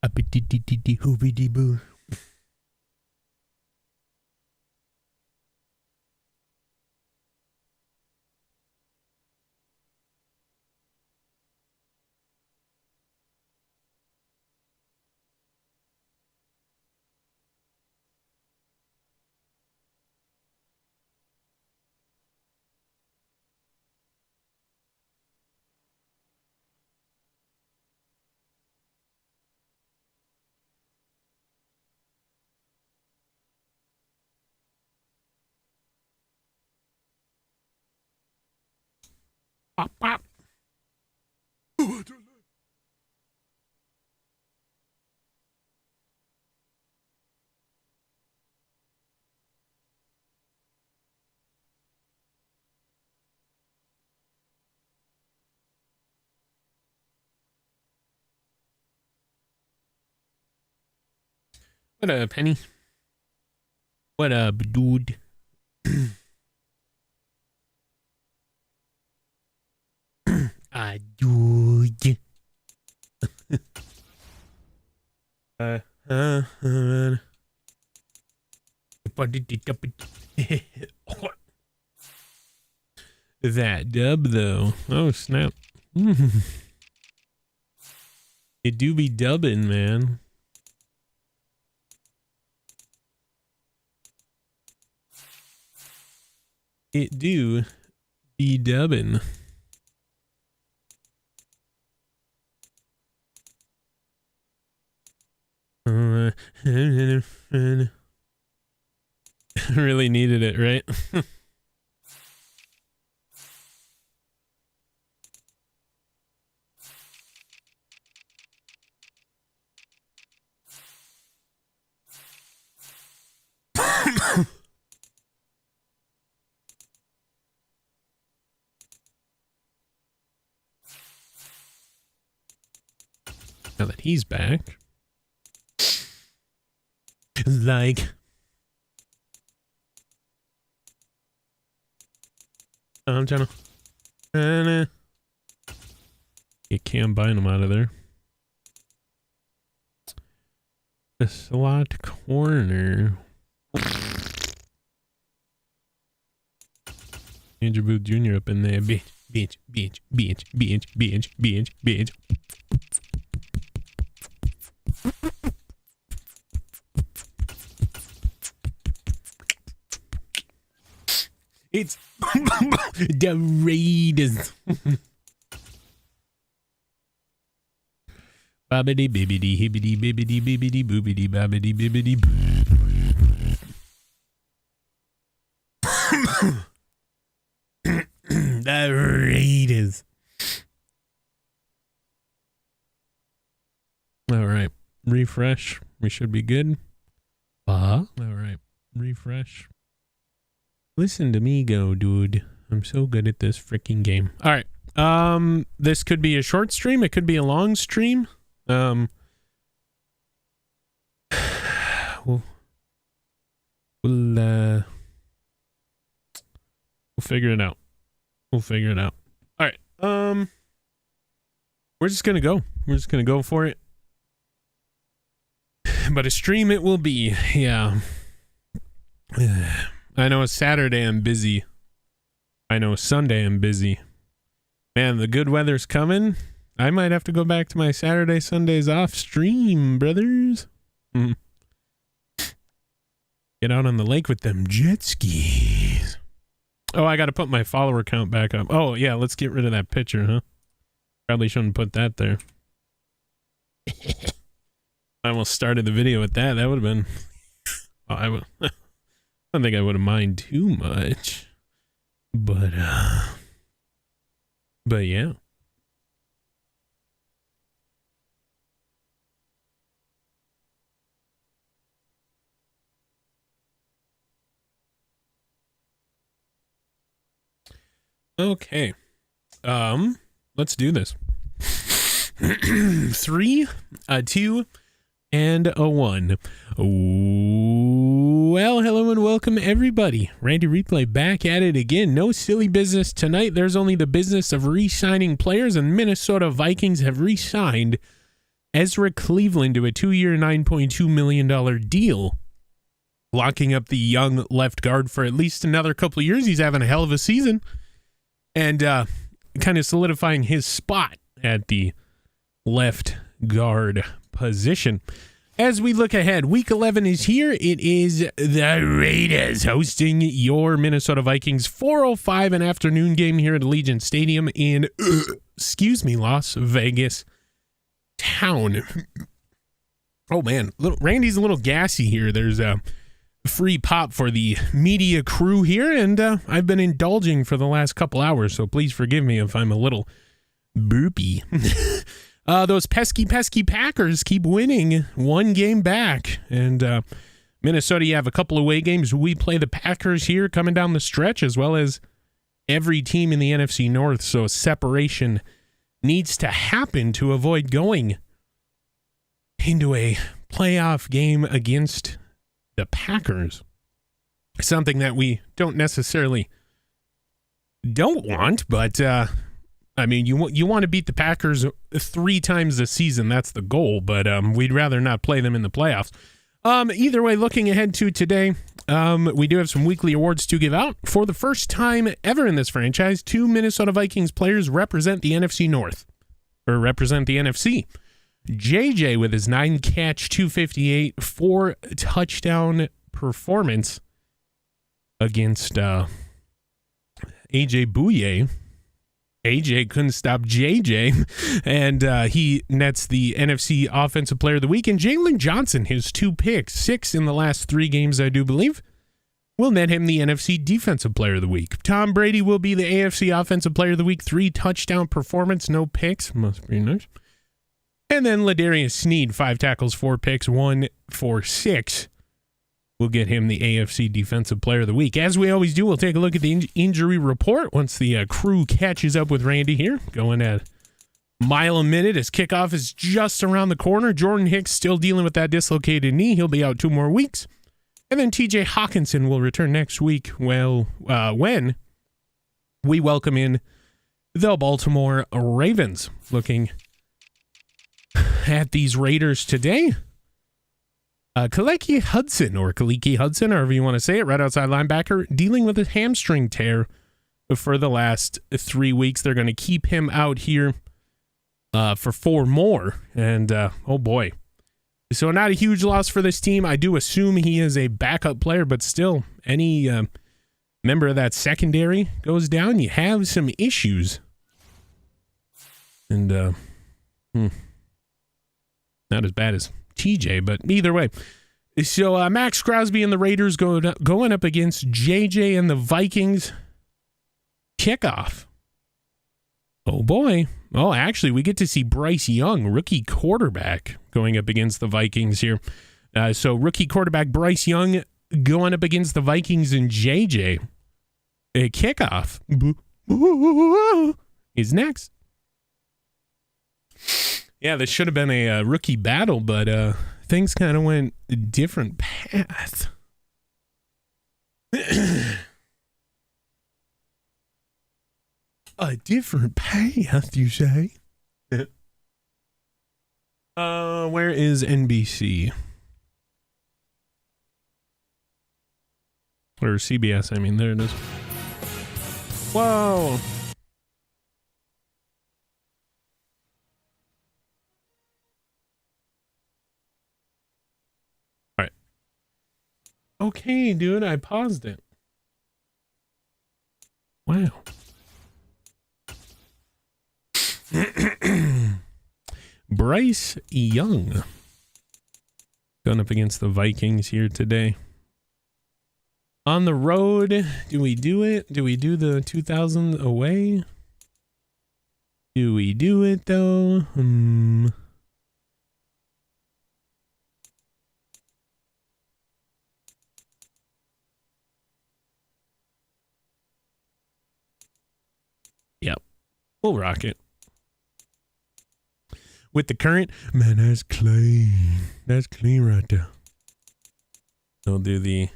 Hoobity boo. Pop, pop. What up, Henny? What up, dude? Dude. That dub though. Oh snap. It do be dubbing, man. It do be dubbing. Really needed it, right? Now that he's back. Like, I'm trying to get Cam buying him out of there. The slot corner. Andrew Booth Jr. up in there. Bitch. It's the Raiders. Bobbity bibbity hibbity bibbity bibbity boobity bobbity bibbity. The Raiders. All right, refresh. We should be good. All right, refresh. Listen to me go, dude. I'm so good at this freaking game. All right. This could be a short stream. It could be a long stream. We'll figure it out. All right. We're just gonna go. We're just gonna go for it. But a stream it will be. Yeah. I know Saturday I'm busy. I know Sunday I'm busy. Man, the good weather's coming. I might have to go back to my Saturday, Sundays off stream, brothers. Get out on the lake with them jet skis. Oh, I got to put my follower count back up. Oh, yeah, let's get rid of that picture, huh? Probably shouldn't put that there. I almost started the video with that. That would have been... Oh, I don't think I would have minded too much. But yeah. Okay. Let's do this. 3, 2, and a 1. Well, hello and welcome everybody. Randy Replay back at it again. No silly business tonight. There's only the business of re-signing players, and Minnesota Vikings have re-signed Ezra Cleveland to a 2-year, $9.2 million deal, locking up the young left guard for at least another couple of years. He's having a hell of a season and kind of solidifying his spot at the left guard position. As we look ahead, Week 11 is here. It is the Raiders hosting your Minnesota Vikings. 4:05 an afternoon game here at Allegiant Stadium in, Las Vegas town. Oh, man. Randy's a little gassy here. There's a free pop for the media crew here, and I've been indulging for the last couple hours, so please forgive me if I'm a little burpy. Those pesky Packers keep winning one game back. And Minnesota, you have a couple away games. We play the Packers here coming down the stretch, as well as every team in the NFC North. So separation needs to happen to avoid going into a playoff game against the Packers. Something that we don't necessarily don't want, but I mean, you want to beat the Packers 3 times this season. That's the goal, but we'd rather not play them in the playoffs. Either way, looking ahead to today, we do have some weekly awards to give out. For the first time ever in this franchise, 2 Minnesota Vikings players represent the NFC North, or represent the NFC. JJ with his 9-catch, 258, 4-touchdown performance against AJ Bouye. AJ couldn't stop JJ, and he nets the NFC Offensive Player of the Week. And Jalen Johnson, his 2 picks, 6 in the last 3 games, I do believe, will net him the NFC Defensive Player of the Week. Tom Brady will be the AFC Offensive Player of the Week, 3-touchdown performance, no picks. Must be nice. And then Ladarius Sneed, 5 tackles, 4 picks, 1 for 6. We'll get him the AFC Defensive Player of the Week. As we always do, we'll take a look at the injury report once the crew catches up with Randy here. Going at a mile a minute as kickoff is just around the corner. Jordan Hicks still dealing with that dislocated knee. He'll be out 2 more weeks. And then TJ Hawkinson will return next week, when we welcome in the Baltimore Ravens. Looking at these Raiders today. Kaleki Hudson, however you want to say it, right outside linebacker, dealing with a hamstring tear for the last 3 weeks. They're going to keep him out here for 4 more. And, oh boy. So not a huge loss for this team. I do assume he is a backup player, but still, any member of that secondary goes down, you have some issues. And, not as bad as TJ, but either way. So Max Crosby and the Raiders going up against JJ and the Vikings. Kickoff. Oh boy. Oh, actually, we get to see Bryce Young, rookie quarterback, going up against the Vikings here. So rookie quarterback Bryce Young going up against the Vikings and JJ. A kickoff is next. Yeah, this should have been a rookie battle, but things kind of went a different path. A different path, you say? Where is NBC? Or CBS, I mean, there it is. Whoa! Okay, dude, I paused it. Wow. Bryce Young going up against the Vikings here today. On the road, do we do it? Do we do the 2000 away? Do we do it, though? Yep. We'll rock it. With the current, man, that's clean. That's clean right there. We'll do the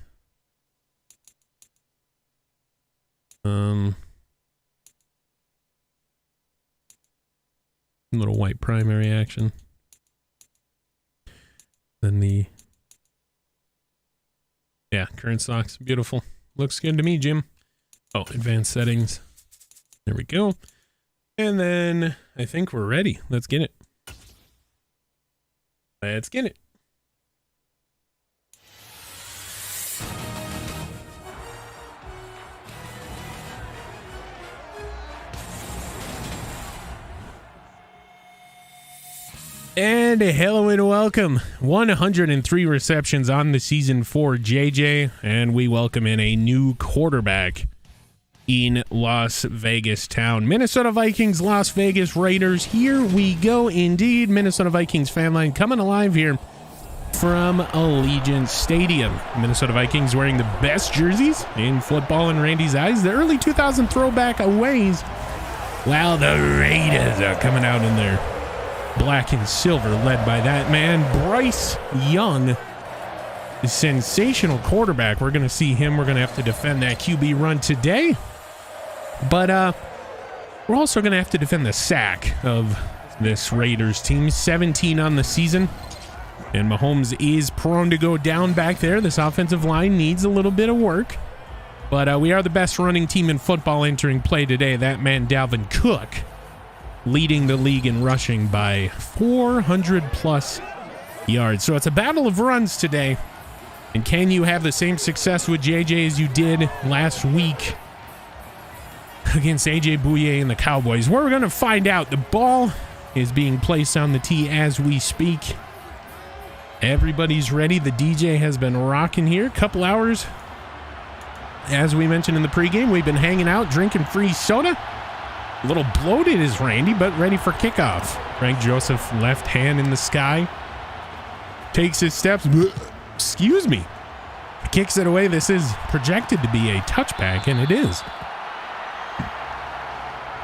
little white primary action. than the... Yeah, current stocks. Beautiful. Looks good to me, Jim. Oh, advanced settings. There we go. And then I think we're ready. Let's get it. Let's get it. And hello and welcome. 103 receptions on the season for JJ, and we welcome in a new quarterback in Las Vegas town. Minnesota Vikings, Las Vegas Raiders. Here we go indeed. Minnesota Vikings fan line coming alive here from Allegiant Stadium. Minnesota Vikings wearing the best jerseys in football in Randy's eyes. The early 2000 throwback aways, while the Raiders are coming out in there. Black and silver, led by that man, Bryce Young, the sensational quarterback. We're going to see him. We're going to have to defend that QB run today. But we're also going to have to defend the sack of this Raiders team. 17 on the season. And Mahomes is prone to go down back there. This offensive line needs a little bit of work. But we are the best running team in football entering play today. That man, Dalvin Cook, leading the league in rushing by 400 plus yards. So it's a battle of runs today. And can you have the same success with JJ as you did last week against AJ Bouye and the Cowboys? We're going to find out. The ball is being placed on the tee as we speak. Everybody's ready. The DJ has been rocking here. A couple hours. As we mentioned in the pregame, we've been hanging out, drinking free soda. A little bloated is Randy, but ready for kickoff. Frank Joseph, left hand in the sky. Takes his steps. Excuse me. Kicks it away. This is projected to be a touchback, and it is.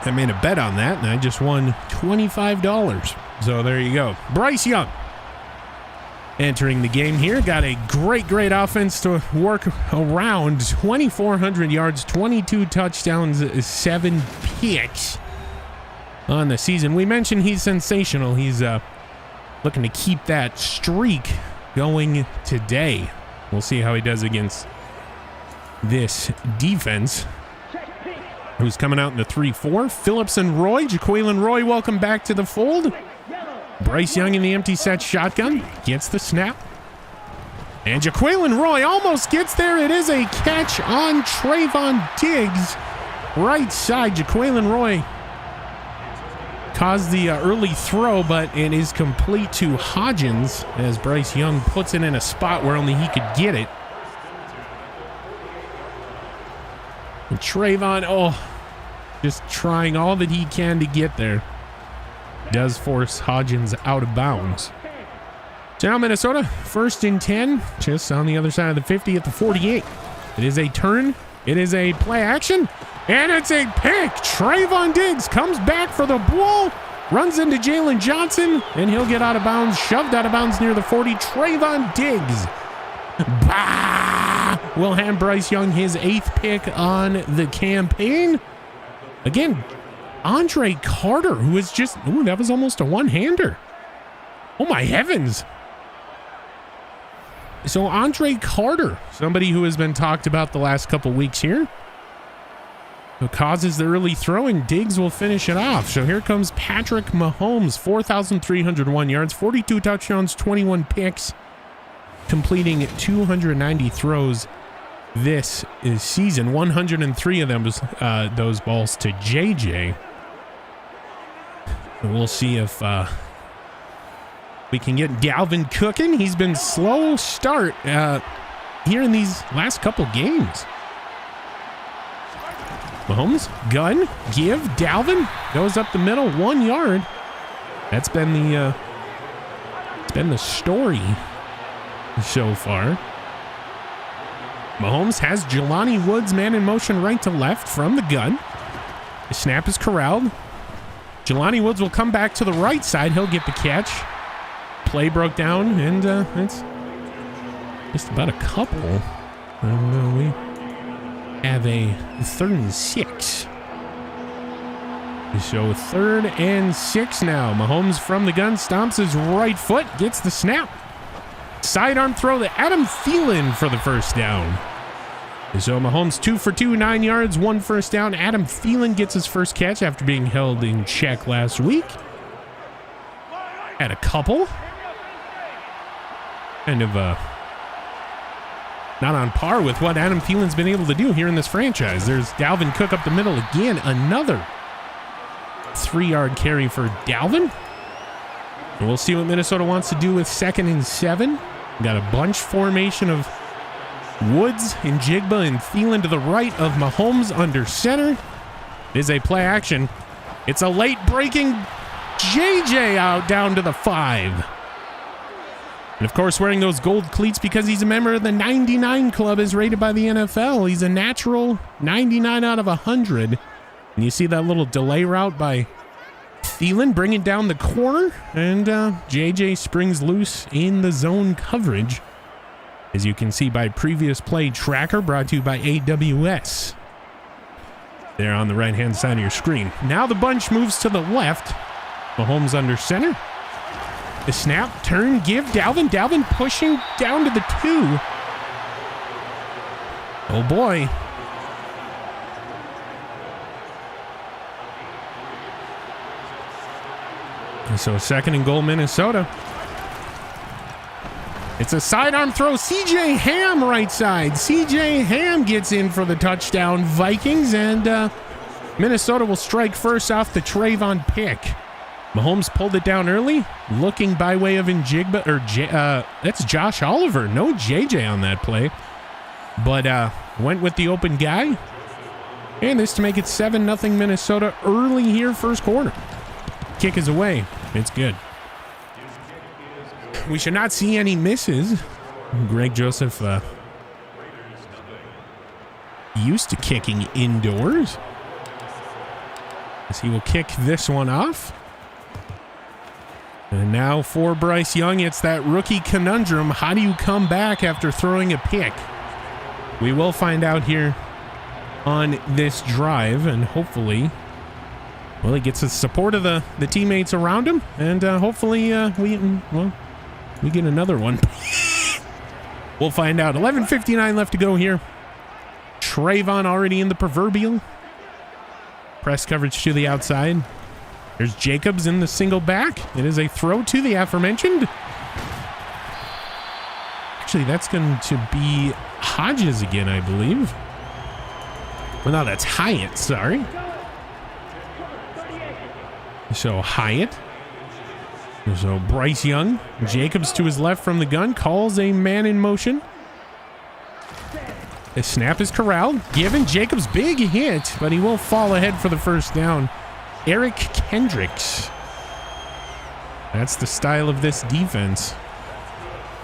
I made a bet on that, and I just won $25. So there you go. Bryce Young entering the game here. Got a great offense to work around. 2,400 yards, 22 touchdowns, 7 picks on the season. We mentioned he's sensational. He's looking to keep that streak going today. We'll see how he does against this defense, who's coming out in the 3-4. Phillips and Roy. Jaquelin Roy, welcome back to the fold. Bryce Young in the empty set shotgun. Gets the snap. And Jaquelin Roy almost gets there. It is a catch on Trayvon Diggs. Right side. Jaquelin Roy caused the early throw, but it is complete to Hodgins as Bryce Young puts it in a spot where only he could get it. And Trayvon, just trying all that he can to get there. Does force Hodgins out of bounds. So now Minnesota, 1st and 10, just on the other side of the 50 at the 48. It is a turn. It is a play action. And it's a pick. Trayvon Diggs comes back for the ball. Runs into Jalen Johnson. And he'll get out of bounds. Shoved out of bounds near the 40. Trayvon Diggs. Bah! Will hand Bryce Young his 8th pick on the campaign. Again, Andre Carter, who is just... Ooh, that was almost a one-hander. Oh, my heavens. So Andre Carter, somebody who has been talked about the last couple weeks here, who causes the early throw, and Diggs will finish it off. So here comes Patrick Mahomes, 4,301 yards, 42 touchdowns, 21 picks, completing 290 throws this season. 103 of them was those balls to JJ. We'll see if we can get Dalvin cooking. He's been slow start here in these last couple games. Mahomes, gun, give, Dalvin goes up the middle, 1 yard. That's been the story so far. Mahomes has Jelani Woods man in motion right to left from the gun. The snap is corralled. Jelani Woods will come back to the right side. He'll get the catch. Play broke down, and it's just about a couple. We have a 3rd and 6. So 3rd and 6 now. Mahomes from the gun stomps his right foot, gets the snap. Sidearm throw to Adam Thielen for the first down. So Mahomes 2 for 2, 9 yards, 1 first down. Adam Thielen gets his first catch after being held in check last week. Had a couple. Kind of not on par with what Adam Thielen's been able to do here in this franchise. There's Dalvin Cook up the middle again. Another 3-yard carry for Dalvin. And we'll see what Minnesota wants to do with 2nd and 7. Got a bunch formation of Woods and Jigba and Thielen to the right of Mahomes under center. It is a play action. It's a late breaking JJ out down to the 5. And of course, wearing those gold cleats because he's a member of the 99 club as rated by the NFL. He's a natural 99 out of 100. And you see that little delay route by Thielen bringing down the corner. And JJ springs loose in the zone coverage. As you can see by previous play tracker brought to you by AWS. There on the right-hand side of your screen. Now the bunch moves to the left. Mahomes under center. The snap, turn, give, Dalvin. Dalvin pushing down to the 2. Oh boy. And so 2nd and goal, Minnesota. It's a sidearm throw. CJ Ham right side. CJ Ham gets in for the touchdown, Vikings, and Minnesota will strike first off the Trayvon pick. Mahomes pulled it down early, looking by way of Njigba, or that's Josh Oliver. No JJ on that play, but went with the open guy. And this to make it 7-0 Minnesota early here, first quarter. Kick is away. It's good. We should not see any misses. Greg Joseph used to kicking indoors, as he will kick this one off. And now for Bryce Young, it's that rookie conundrum. How do you come back after throwing a pick? We will find out here on this drive, and hopefully, well, he gets the support of the teammates around him, and hopefully we get another one. We'll find out. 11:59 left to go here. Trayvon already in the proverbial. Press coverage to the outside. There's Jacobs in the single back. It is a throw to the aforementioned. Actually, that's going to be Hodges again, I believe. Well, no, that's Hyatt, sorry. So Hyatt. So Bryce Young. Jacobs to his left from the gun. Calls a man in motion. The snap is corralled. Given Jacobs big hit, but he will fall ahead for the first down. Eric Kendricks. That's the style of this defense.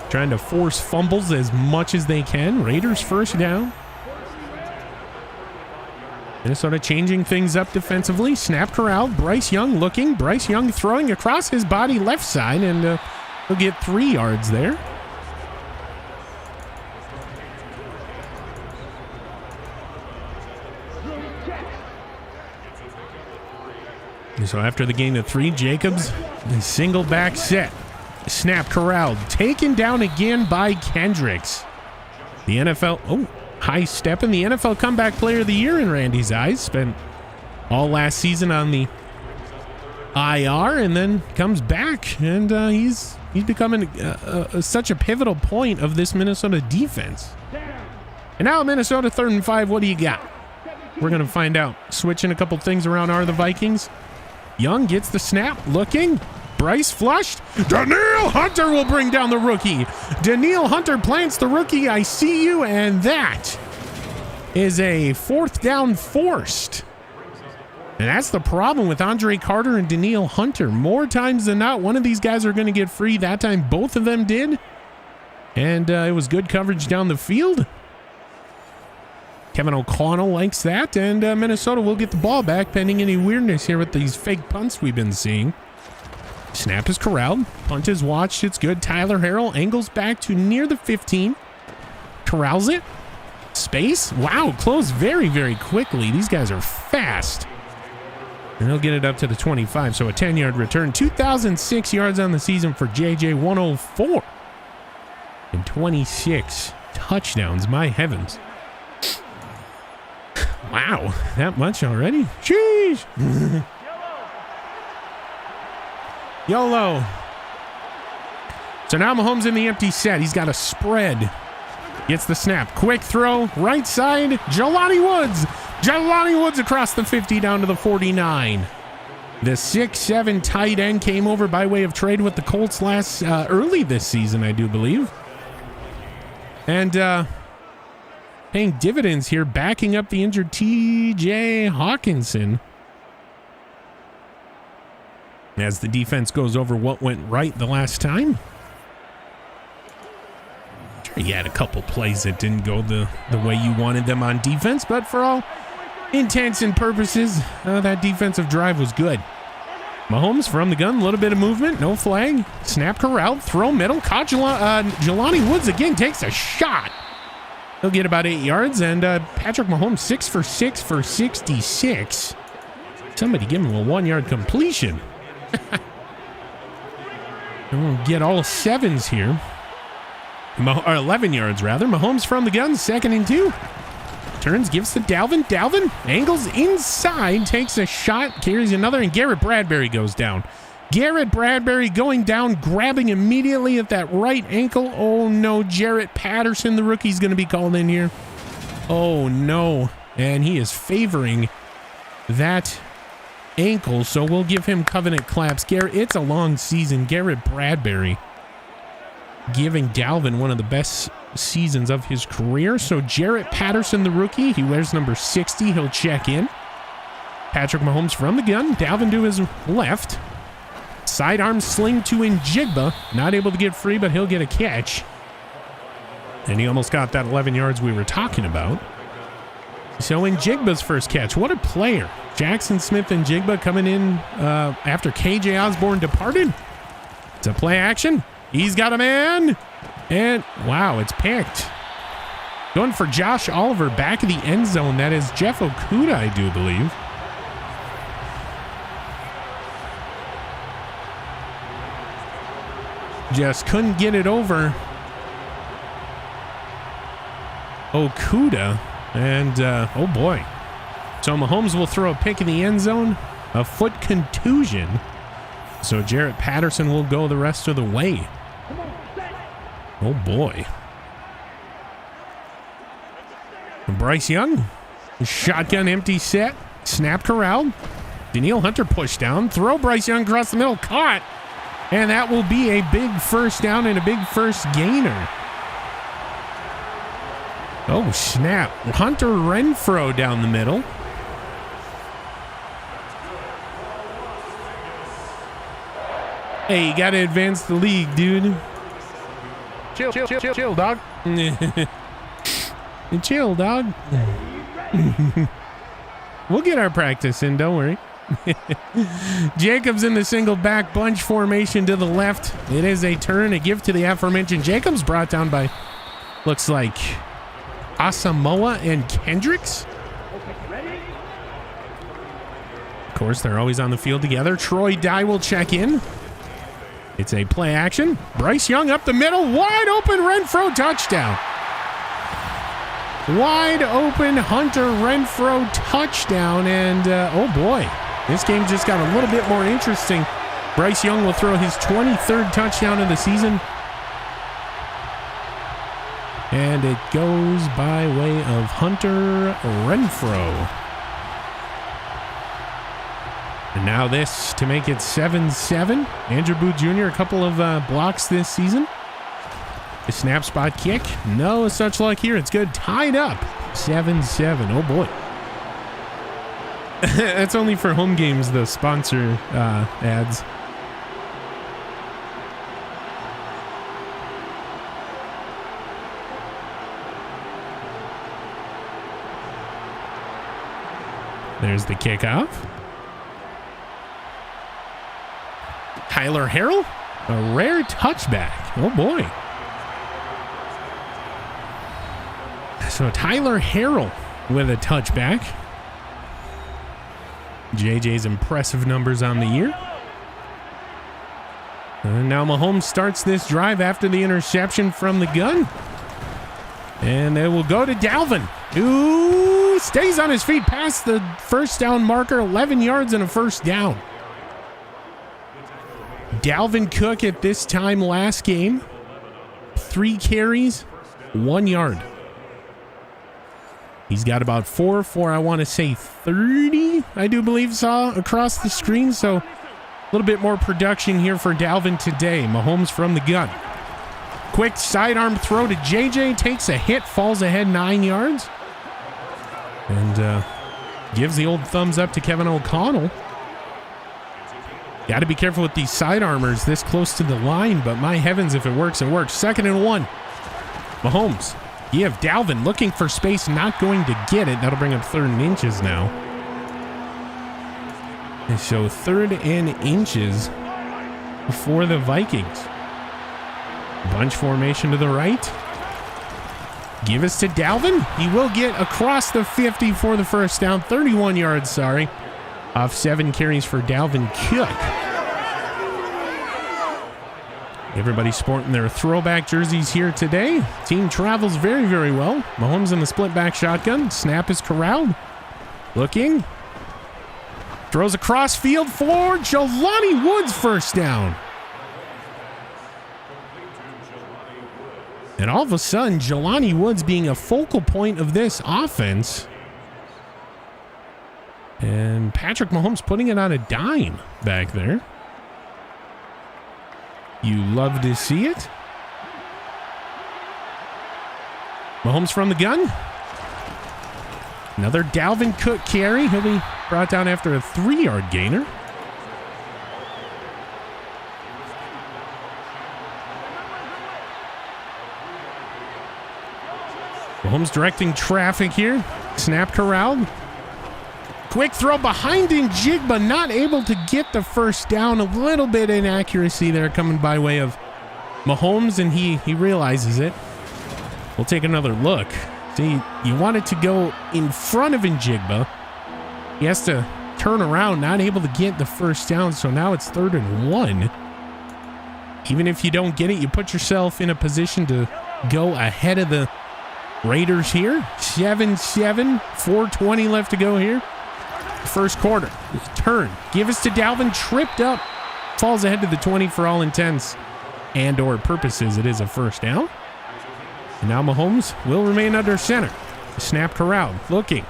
Trying to force fumbles as much as they can. Raiders first down. Minnesota changing things up defensively. Snap corralled. Bryce Young looking. Bryce Young throwing across his body left side, and he'll get 3 yards there. So after the gain of 3, Jacobs, single back set. Snap corralled. Taken down again by Kendricks. The NFL, high step in the NFL comeback player of the year in Randy's eyes. Spent all last season on the IR and then comes back, and he's becoming such a pivotal point of this Minnesota defense. And now Minnesota 3rd and 5. What do you got? We're going to find out. Switching a couple things around are the Vikings. Young gets the snap, looking. Bryce flushed. Danielle Hunter will bring down the rookie. Danielle Hunter plants the rookie. I see you, and that is a 4th down forced. And that's the problem with Andre Carter and Danielle Hunter. More times than not, one of these guys are going to get free. That time, both of them did. And it was good coverage down the field. Kevin O'Connell likes that, and Minnesota will get the ball back pending any weirdness here with these fake punts we've been seeing. Snap is corralled. Punt is watched. It's good. Tyler Harrell angles back to near the 15. Corrals it. Space. Wow, closed very, very quickly. These guys are fast. And they'll get it up to the 25, so a 10-yard return. 2,006 yards on the season for JJ, 104. and 26 touchdowns. My heavens. Wow, that much already? Jeez. YOLO. So now Mahomes in the empty set. He's got a spread. Gets the snap. Quick throw. Right side. Jelani Woods. Jelani Woods across the 50 down to the 49. The 6'7" tight end came over by way of trade with the Colts early this season, I do believe. And paying dividends here, backing up the injured T.J. Hawkinson. As the defense goes over what went right the last time. He had a couple plays that didn't go the way you wanted them on defense, but for all intents and purposes, that defensive drive was good. Mahomes from the gun, a little bit of movement, no flag. Snap corral, throw middle. Caught Jelani Woods again, takes a shot. He'll get about 8 yards, and Patrick Mahomes 6 for 6 for 66. Somebody give him a 1-yard completion. We'll get all 7s here. Or 11 yards, rather. Mahomes from the gun, 2nd and 2. Turns, gives to Dalvin. Dalvin angles inside, takes a shot, carries another, and Garrett Bradbury goes down. Garrett Bradbury going down, grabbing immediately at that right ankle. Oh, no. Jarrett Patterson, the rookie's going to be called in here. Oh, no. And he is favoring that ankle, so we'll give him covenant claps. Garrett, it's a long season. Garrett Bradbury giving Dalvin one of the best seasons of his career. So Jarrett Patterson, the rookie, he wears number 60. He'll check in. Patrick Mahomes from the gun. Dalvin to his left. Sidearm sling to Njigba. Not able to get free, but he'll get a catch. And he almost got that 11 yards we were talking about. So Njigba's first catch. What a player. Jackson Smith and Njigba coming in after KJ Osborne departed. It's a play action. He's got a man. And wow, it's picked. Going for Josh Oliver back of the end zone. That is Jeff Okuda, I do believe. Just couldn't get it over Okuda. And oh boy. So Mahomes will throw a pick in the end zone. A foot contusion. So Jarrett Patterson will go the rest of the way. Oh boy. Bryce Young. Shotgun empty set. Snap corral. Danielle Hunter pushed down. Throw Bryce Young across the middle. Caught. And that will be a big first down and a big first gainer. Oh, snap. Hunter Renfrow down the middle. Hey, you got to advance the league, dude. Chill, dog. Chill, dog. We'll get our practice in, don't worry. Jacobs in the single back bunch formation to the left. It is a turn, a give to the aforementioned Jacobs, brought down by, looks like, Asamoah and Kendricks. Of course, they're always on the field together. Troy Dye will check in. It's a play action. Bryce Young up the middle. Wide open Renfrow touchdown. Wide open Hunter Renfrow touchdown. And oh boy, this game just got a little bit more interesting. Bryce Young will throw his 23rd touchdown of the season. And it goes by way of Hunter Renfrow. And now this to make it 7-7. Andrew Booth Jr., a couple of blocks this season. The snap spot kick. No such luck here. It's good. Tied up. 7-7. Oh, boy. That's only for home games, the sponsor ads. There's the kickoff. Tyler Harrell, a rare touchback. Oh boy. So Tyler Harrell with a touchback. JJ's impressive numbers on the year. And now Mahomes starts this drive after the interception from the gun. And it will go to Dalvin, who stays on his feet past the first down marker, 11 yards and a first down. Dalvin Cook at this time last game, 3 carries, 1 yard. He's got about 4 for, I want to say, 30, I do believe, saw across the screen. So a little bit more production here for Dalvin today. Mahomes from the gun. Quick sidearm throw to JJ, takes a hit, falls ahead 9 yards. And gives the old thumbs up to Kevin O'Connell. Got to be careful with these sidearmers this close to the line, but my heavens, if it works, it works. 2nd and 1. Mahomes. You have Dalvin looking for space, not going to get it. That'll bring up 3rd and inches now. And so 3rd and inches for the Vikings. Bunch formation to the right. Give us to Dalvin. He will get across the 50 for the first down. 31 yards, sorry. Off 7 carries for Dalvin Cook. Everybody sporting their throwback jerseys here today. Team travels very, very well. Mahomes in the split back shotgun. Snap is corralled. Looking. Throws across field for Jelani Woods, first down. And all of a sudden, Jelani Woods being a focal point of this offense. And Patrick Mahomes putting it on a dime back there. You love to see it. Mahomes from the gun. Another Dalvin Cook carry. He'll be brought down after a 3-yard gainer. Mahomes directing traffic here. Snap corralled. Quick throw behind Njigba, not able to get the first down. A little bit inaccuracy there coming by way of Mahomes, and he realizes it. We'll take another look. See, you want it to go in front of Njigba. He has to turn around, not able to get the first down, so now it's 3rd and 1. Even if you don't get it, you put yourself in a position to go ahead of the Raiders here. 7-7, 4:20 left to go here. First quarter. Turn. Give us to Dalvin. Tripped up. Falls ahead to the 20 for all intents and or purposes. It is a first down. And now Mahomes will remain under center. Snap corralled. Looking.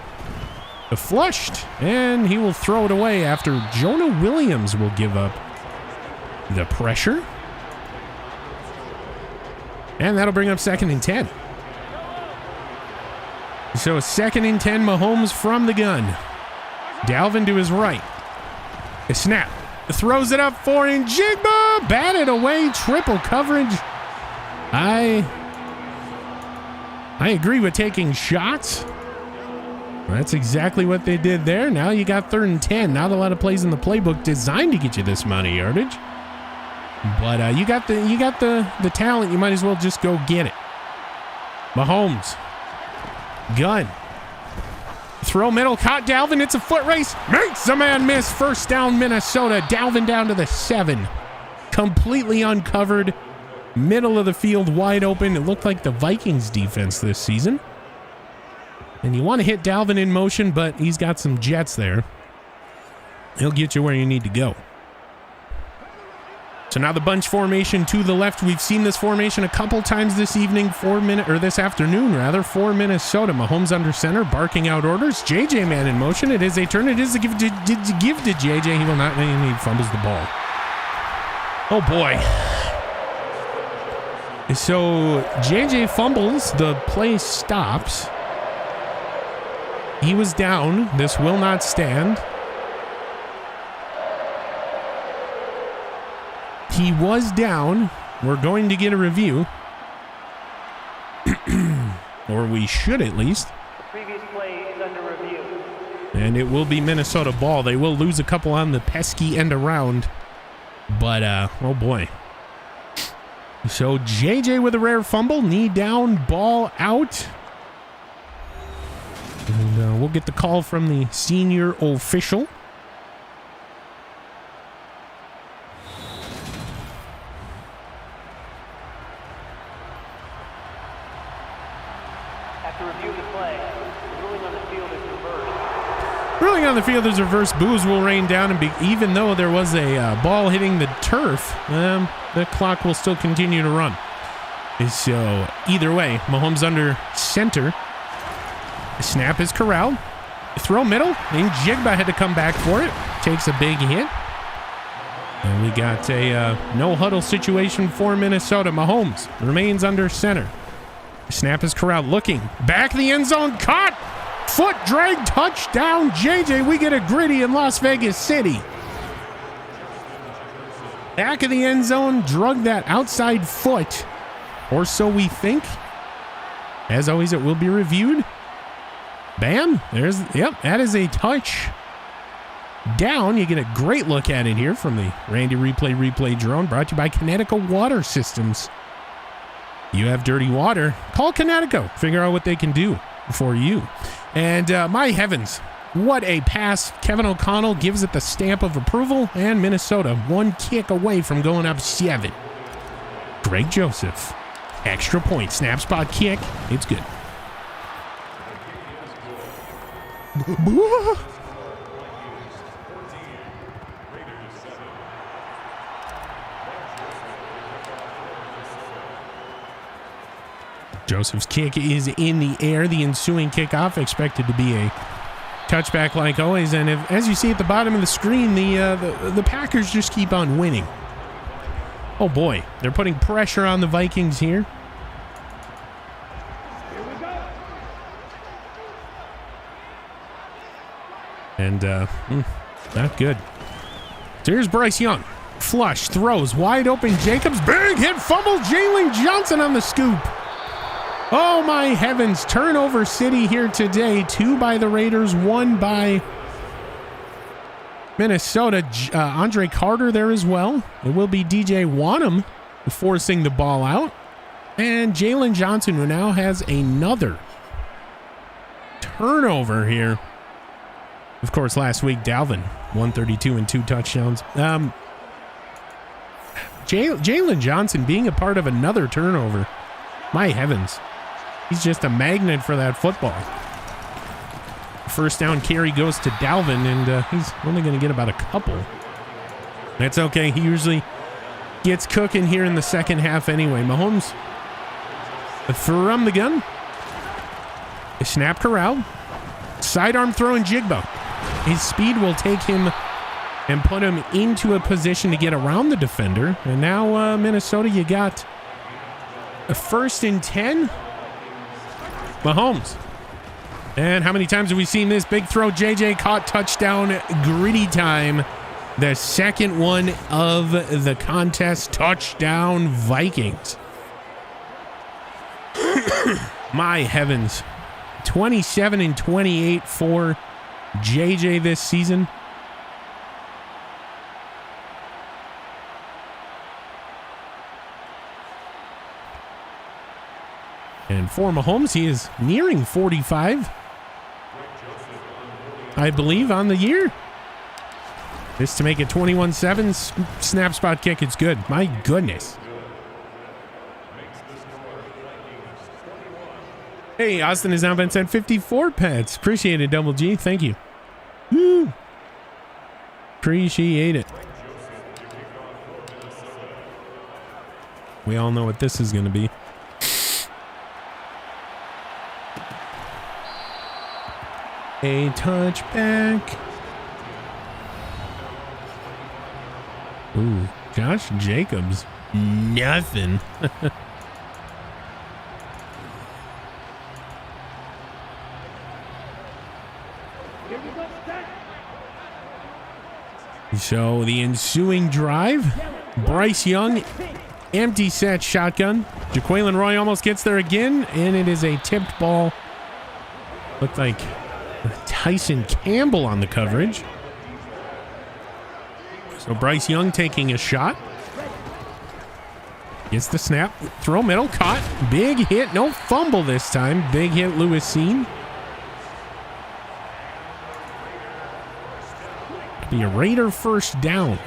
Flushed. And he will throw it away after Jonah Williams will give up the pressure. And that'll bring up 2nd and 10. So 2nd and 10, Mahomes from the gun. Dalvin to his right. A snap. Throws it up for Njigba. Batted away. Triple coverage. I agree with taking shots. That's exactly what they did there. Now you got 3rd and 10. Not a lot of plays in the playbook designed to get you this amount of yardage. But you got the talent. You might as well just go get it. Mahomes. Gun. Throw middle. Caught Dalvin. It's a foot race. Makes the man miss. First down, Minnesota. Dalvin down to the 7. Completely uncovered. Middle of the field wide open. It looked like the Vikings defense this season. And you want to hit Dalvin in motion, but he's got some jets there. He'll get you where you need to go. So now the bunch formation to the left. We've seen this formation a couple times this evening, this afternoon rather, for Minnesota. Mahomes under center, barking out orders. JJ man in motion. It is a turn. It is a give to JJ. He will not, he fumbles the ball. Oh boy. So JJ fumbles, the play stops. He was down. This will not stand. He was down. We're going to get a review. Or we should at least. The previous play is under review. And it will be Minnesota ball. They will lose a couple on the pesky end around. But, oh boy. So JJ with a rare fumble. Knee down, ball out. And we'll get the call from the senior official. Ruling on the field as reverse boos will rain down, and even though there was a ball hitting the turf, the clock will still continue to run. So either way, Mahomes under center. The snap is corralled. Throw middle, and Jigba had to come back for it. Takes a big hit. And we got a no huddle situation for Minnesota. Mahomes remains under center. The snap is corralled, looking back the end zone, caught. Foot drag, touchdown, JJ. We get a gritty in Las Vegas City. Back of the end zone, drug that outside foot, or so we think. As always, it will be reviewed. Bam, that is a touch down. You get a great look at it here from the Randy replay drone, brought to you by Connecticut Water Systems. You have dirty water, call Connecticut. Figure out what they can do for you. And my heavens, what a pass. Kevin O'Connell gives it the stamp of approval, and Minnesota one kick away from going up 7. Greg Joseph, extra point, snap spot kick. It's good. Joseph's kick is in the air. The ensuing kickoff expected to be a touchback like always. And as you see at the bottom of the screen, the Packers just keep on winning. Oh boy, they're putting pressure on the Vikings here. And not good. So here's Bryce Young. Flush, throws, wide open Jacobs. Big hit, fumble, Jalen Johnson on the scoop. Oh my heavens, turnover city here today. 2 by the Raiders, 1 by Minnesota. Andre Carter there as well. It will be DJ Wanham forcing the ball out. And Jalen Johnson, who now has another turnover here. Of course, last week, Dalvin, 132 and 2 touchdowns. Jalen Johnson being a part of another turnover. My heavens. He's just a magnet for that football. First down carry goes to Dalvin, and he's only going to get about a couple. That's okay. He usually gets cooking here in the second half anyway. Mahomes from the gun. A snap corral. Sidearm throw and Jigba. His speed will take him and put him into a position to get around the defender. And now Minnesota, you got a 1st and 10. Mahomes. And how many times have we seen this? Big throw, JJ caught, touchdown, gritty time. The second one of the contest, touchdown Vikings. My heavens. 27 and 28 for JJ this season. And for Mahomes, he is nearing 45, I believe, on the year. This to make it 21-7. Snap spot kick. It's good. My goodness. Hey, Austin has now been sent 54 pets. Appreciate it, Double G. Thank you. Woo. Appreciate it. We all know what this is going to be. A touchback. Ooh, Josh Jacobs. Nothing. So the ensuing drive, Bryce Young, empty set shotgun. Jaquelin Roy almost gets there again, and it is a tipped ball. Looked like Tyson Campbell on the coverage. So Bryce Young taking a shot. Gets the snap. Throw middle. Caught. Big hit. No fumble this time. Big hit, Lewis Seen. Be a Raider first down.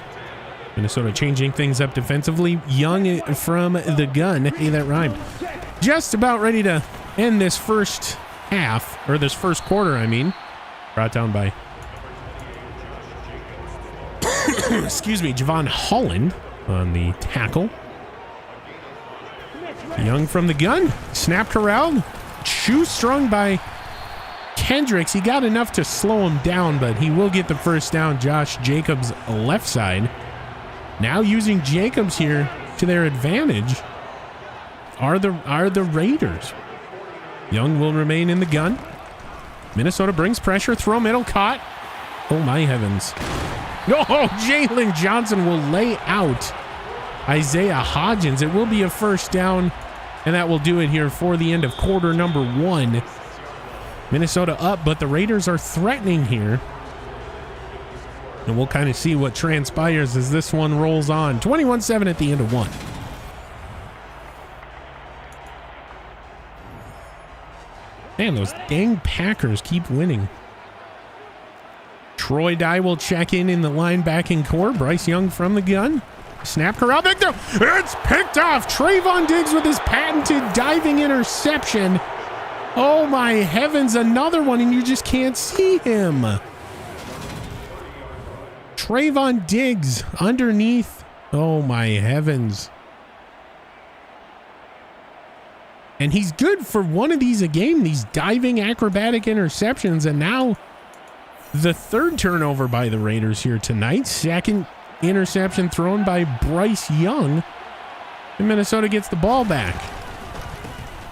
Minnesota changing things up defensively. Young from the gun. Hey, that rhymed. Just about ready to end this first half, or this first quarter, I mean. Brought down by excuse me, Javon Holland on the tackle. Young from the gun. Snap corralled. Shoe strung by Kendricks. He got enough to slow him down, but he will get the first down. Josh Jacobs left side. Now using Jacobs here to their advantage are the Raiders. Young will remain in the gun. Minnesota brings pressure. Throw middle. Caught. Oh, my heavens. Oh, Jalen Johnson will lay out Isaiah Hodgins. It will be a first down, and that will do it here for the end of quarter number 1. Minnesota up, but the Raiders are threatening here. And we'll kind of see what transpires as this one rolls on. 21-7 at the end of 1. Man, those dang Packers keep winning. Troy Dye will check in the linebacking core. Bryce Young from the gun. Snap corral back there. It's picked off. Trayvon Diggs with his patented diving interception. Oh my heavens, another one, and you just can't see him. Trayvon Diggs underneath. Oh my heavens. And he's good for one of these a game, these diving acrobatic interceptions, and now the third turnover by the Raiders here tonight. Second interception thrown by Bryce Young. And Minnesota gets the ball back.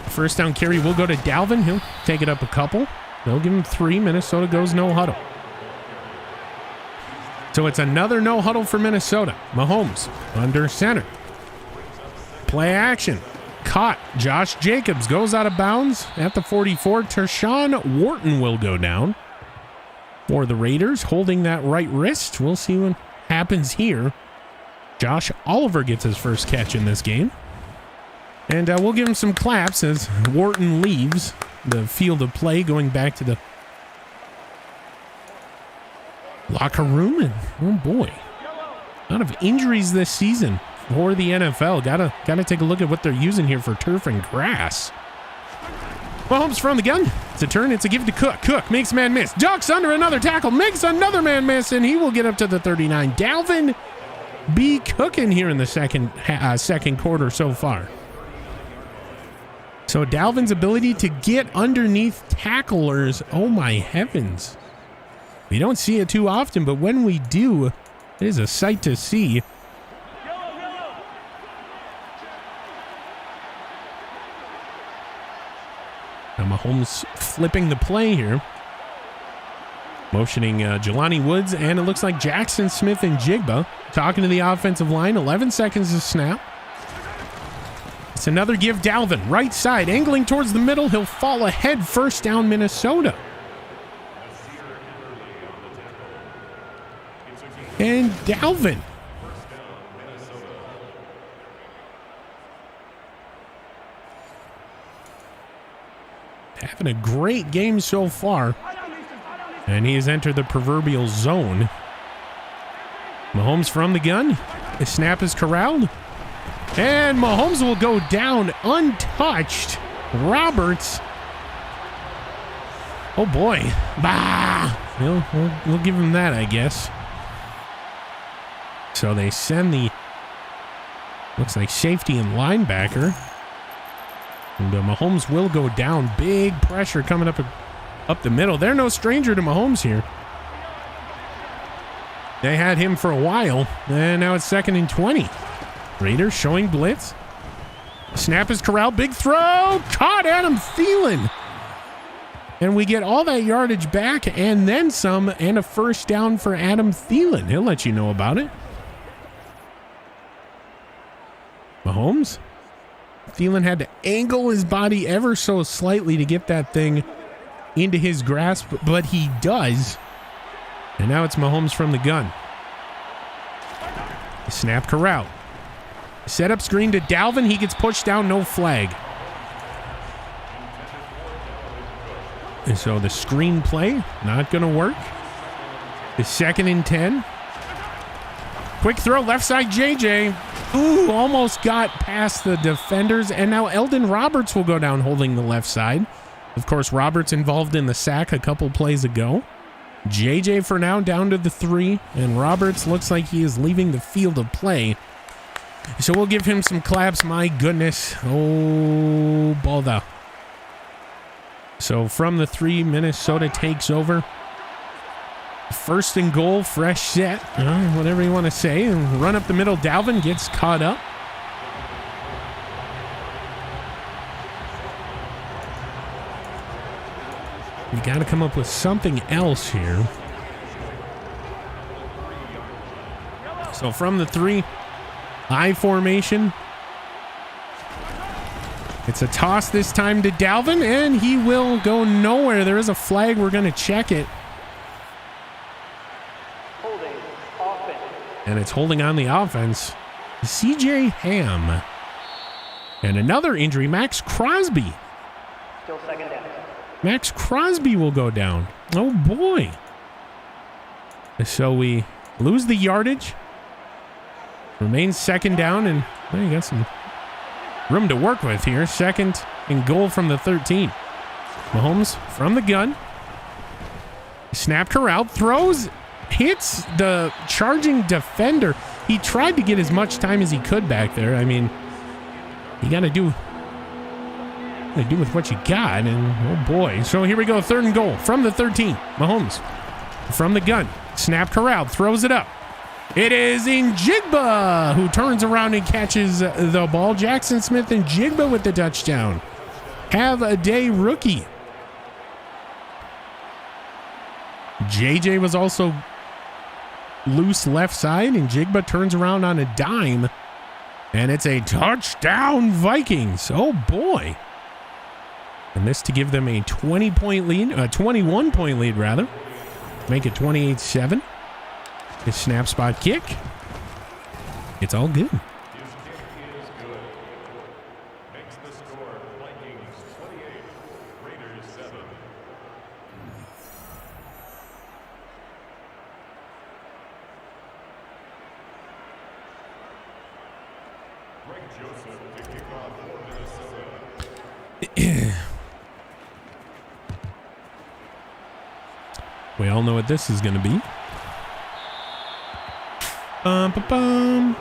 First down carry will go to Dalvin. He'll take it up a couple. They'll give him 3. Minnesota goes no huddle. So it's another no huddle for Minnesota. Mahomes under center. Play action. Caught. Josh Jacobs goes out of bounds at the 44. Tershawn Wharton will go down for the Raiders, holding that right wrist. We'll see what happens here. Josh Oliver gets his first catch in this game. And we'll give him some claps as Wharton leaves the field of play, going back to the locker room. And oh boy, a lot of injuries this season for the NFL. Gotta take a look at what they're using here for turf and grass. Mahomes from the gun. It's a turn. It's a give to Cook. Cook makes man miss. Ducks under another tackle. Makes another man miss, and he will get up to the 39. Dalvin be cooking here in the second quarter so far. So Dalvin's ability to get underneath tacklers, oh my heavens. We don't see it too often, but when we do, it is a sight to see. Now Mahomes flipping the play here. Motioning Jelani Woods, and it looks like Jackson Smith and Jigba talking to the offensive line. 11 seconds to snap. It's another give. Dalvin, right side, angling towards the middle. He'll fall ahead. First down, Minnesota. And Dalvin. Having a great game so far. And he has entered the proverbial zone. Mahomes from the gun. The snap is corralled. And Mahomes will go down untouched. Roberts. Oh boy. Bah! We'll give him that, I guess. So they send the, looks like safety and linebacker. And Mahomes will go down. Big pressure coming up the middle. They're no stranger to Mahomes here. They had him for a while, and now it's 2nd and 20. Raiders showing blitz. Snap is corralled. Big throw. Caught. Adam Thielen. And we get all that yardage back and then some, and a first down for Adam Thielen. He'll let you know about it. Mahomes. Thielen had to angle his body ever so slightly to get that thing into his grasp, but he does. And now it's Mahomes from the gun. Snap corral. Set up screen to Dalvin. He gets pushed down. No flag. And so the screen play not going to work. The 2nd and 10. Quick throw. Left side JJ. Ooh, almost got past the defenders. And now Eldon Roberts will go down holding the left side. Of course, Roberts involved in the sack a couple plays ago. JJ for now down to the 3, and Roberts looks like he is leaving the field of play. So we'll give him some claps. My goodness. Oh, balda. So from the 3, Minnesota takes over. First and goal, fresh set, whatever you want to say. And run up the middle. Dalvin gets caught up. You got to come up with something else here. So from the 3, I formation. It's a toss this time to Dalvin, and he will go nowhere. There is a flag. We're going to check it. Holding offense. And it's holding on the offense. CJ Ham. And another injury, Max Crosby. Still second down. Max Crosby will go down. Oh, boy. So we lose the yardage. Remains second down, and well, you got some room to work with here. Second and goal from the 13. Mahomes from the gun. Snapped her out, throws, hits the charging defender. He tried to get as much time as he could back there. I mean, you got to do with what you got, and oh boy. So here we go, 3rd and goal from the 13. Mahomes from the gun. Snapped her out, throws it up. It is Njigba who turns around and catches the ball. Jackson Smith and Njigba with the touchdown. Have a day, rookie. JJ was also loose left side, and Njigba turns around on a dime, and it's a touchdown, Vikings. Oh boy. And this to give them a 20-point lead, a 21-point lead rather. Make it 28-7. His snap spot kick. It's all good. Makes the score Vikings 28, Raiders 7. Greg Joseph to kick off for Minnesota. We all know what this is going to be. Bum, bum, bum.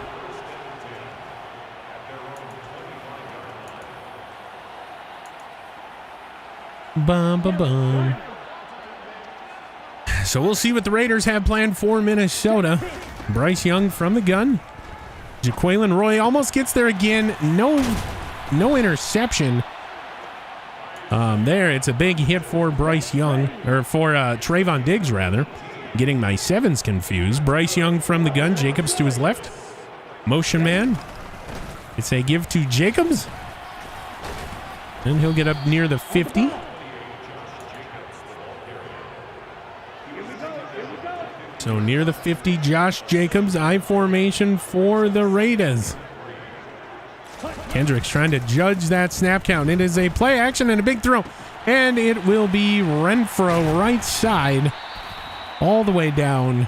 Bum, bum, bum. So we'll see what the Raiders have planned for Minnesota. Bryce Young from the gun. Jaquelin Roy almost gets there again. No interception. There, it's a big hit for Bryce Young, or for Trayvon Diggs, rather. Getting my 7s confused. Bryce Young from the gun. Jacobs to his left. Motion man. It's a give to Jacobs. And he'll get up near the 50. So near the 50, Josh Jacobs. I formation for the Raiders. Kendricks trying to judge that snap count. It is a play action and a big throw. And it will be Renfro right side. All the way down.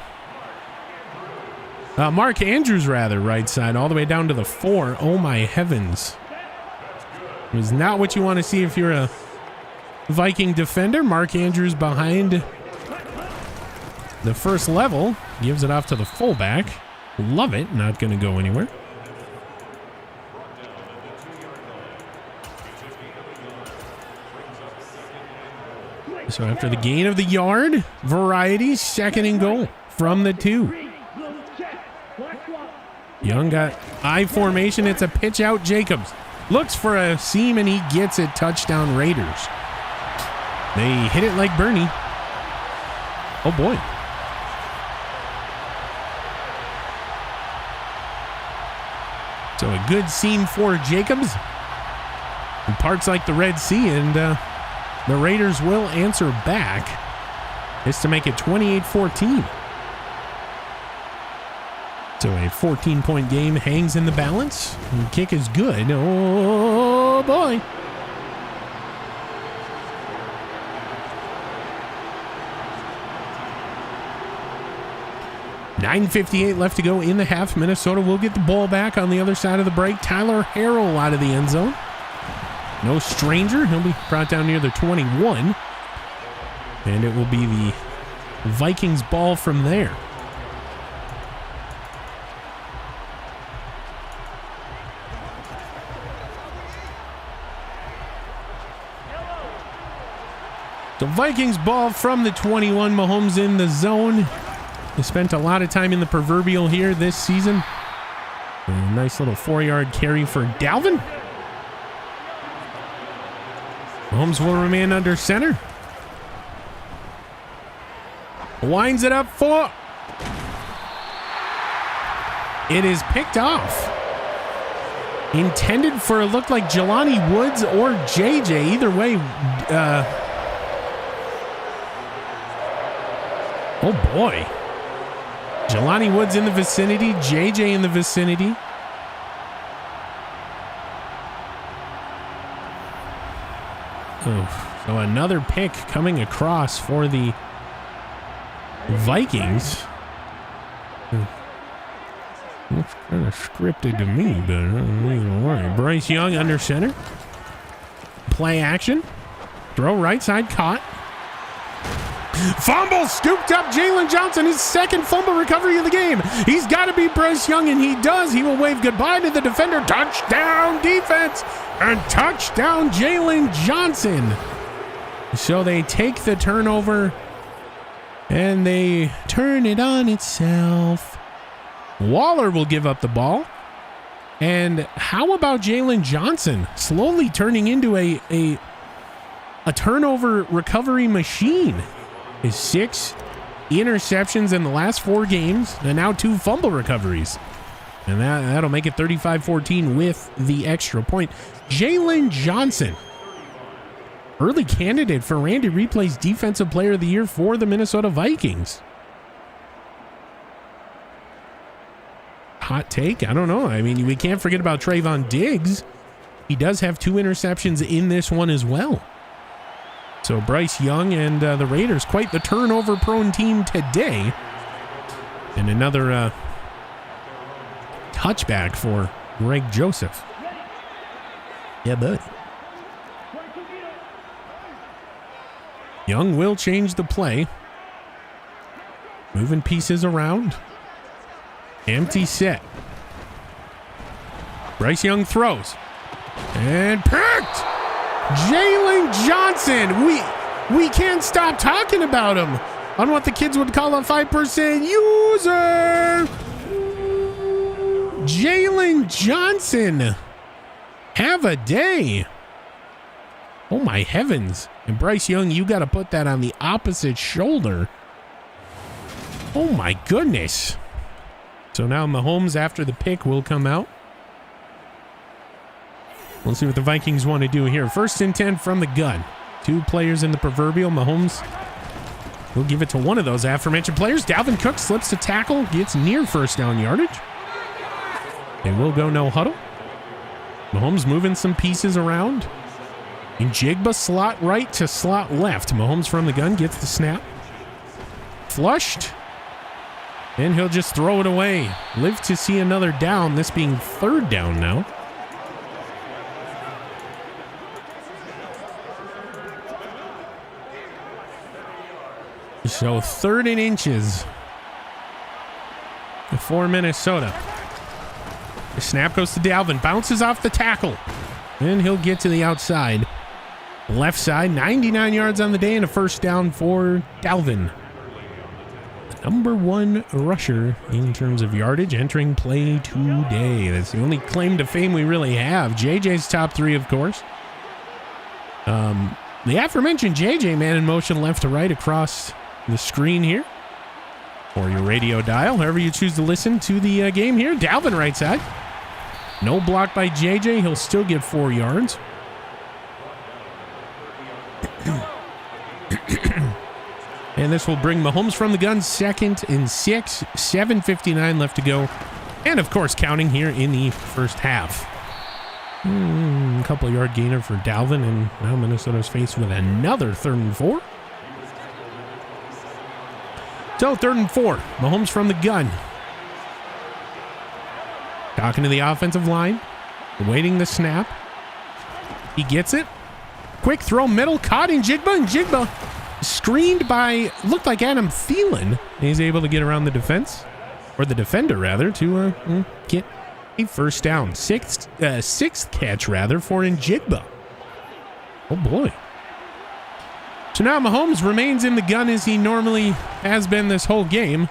Mark Andrews, rather, right side. All the way down to the 4. Oh, my heavens. It was not what you want to see if you're a Viking defender. Mark Andrews behind the first level. Gives it off to the fullback. Love it. Not going to go anywhere. So after the gain of the yard, variety, 2nd and goal from the 2. Young got I formation. It's a pitch out. Jacobs looks for a seam, and he gets it. Touchdown, Raiders. They hit it like Bernie. Oh, boy. So a good seam for Jacobs. And parts like the Red Sea, and the Raiders will answer back. This to make it 28-14. So a 14-point game hangs in the balance. And the kick is good. Oh, boy. $9:58 left to go in the half. Minnesota will get the ball back on the other side of the break. Tyler Harrell out of the end zone. No stranger. He'll be brought down near the 21. And it will be the Vikings ball from there. So Vikings ball from the 21. Mahomes in the zone. He spent a lot of time in the proverbial here this season. A nice little 4-yard carry for Dalvin. Mahomes will remain under center. Winds it up for... It is picked off. Intended for, it looked like Jelani Woods or JJ. Either way, oh boy. Jelani Woods in the vicinity, JJ in the vicinity. Oh, so another pick coming across for the Vikings. Looks kind of scripted to me, but don't worry. Bryce Young under center. Play action. Throw right side, caught. Fumble, scooped up Jalen Johnson, his second fumble recovery of the game. He's got to beat Bryce Young, and he does. He will wave goodbye to the defender. Touchdown defense, and touchdown Jalen Johnson. So they take the turnover, and they turn it on itself. Waller will give up the ball. And how about Jalen Johnson slowly turning into a turnover recovery machine? His 6 interceptions in the last 4 games, and now 2 fumble recoveries. And that'll make it 35-14 with the extra point. Jalen Johnson, early candidate for Randy Replay's Defensive Player of the Year for the Minnesota Vikings. Hot take? I don't know. I mean, we can't forget about Trayvon Diggs. He does have 2 interceptions in this one as well. So Bryce Young and the Raiders, quite the turnover-prone team today. And another touchback for Greg Joseph. Yeah, buddy. Young will change the play. Moving pieces around. Empty set. Bryce Young throws. And picked! Jalen Johnson. We can't stop talking about him on what the kids would call a 5% user. Jalen Johnson. Have a day. Oh my heavens. And Bryce Young, you got to put that on the opposite shoulder. Oh my goodness. So now Mahomes, after the pick, will come out. We'll see what the Vikings want to do here. 1st and 10 from the gun. 2 players in the proverbial. Mahomes will give it to one of those aforementioned players. Dalvin Cook slips to tackle, gets near first down yardage. They will go no huddle. Mahomes moving some pieces around. And Jigba slot right to slot left. Mahomes from the gun gets the snap. Flushed. And he'll just throw it away. Live to see another down, this being 3rd down now. So 3rd and inches for Minnesota. The snap goes to Dalvin. Bounces off the tackle. And he'll get to the outside. Left side, 99 yards on the day and a 1st down for Dalvin. Number 1 rusher in terms of yardage entering play today. That's the only claim to fame we really have. JJ's top 3, of course. The aforementioned JJ man in motion left to right across the screen here. Or your radio dial, however you choose to listen to the game here. Dalvin right side. No block by JJ. He'll still get 4 yards. And this will bring Mahomes from the gun 2nd and 6. 7:59 left to go. And, of course, counting here in the first half. A couple yard gainer for Dalvin. And now Minnesota's faced with another 3rd and 4. So 3rd and 4. Mahomes from the gun. Talking to the offensive line. Waiting the snap. He gets it. Quick throw middle. Caught in Jigba. And Jigba screened by, looked like Adam Thielen. And he's able to get around the defense, or the defender rather, to get a first down. Sixth catch rather for Njigba. Oh boy. So now Mahomes remains in the gun as he normally has been this whole game.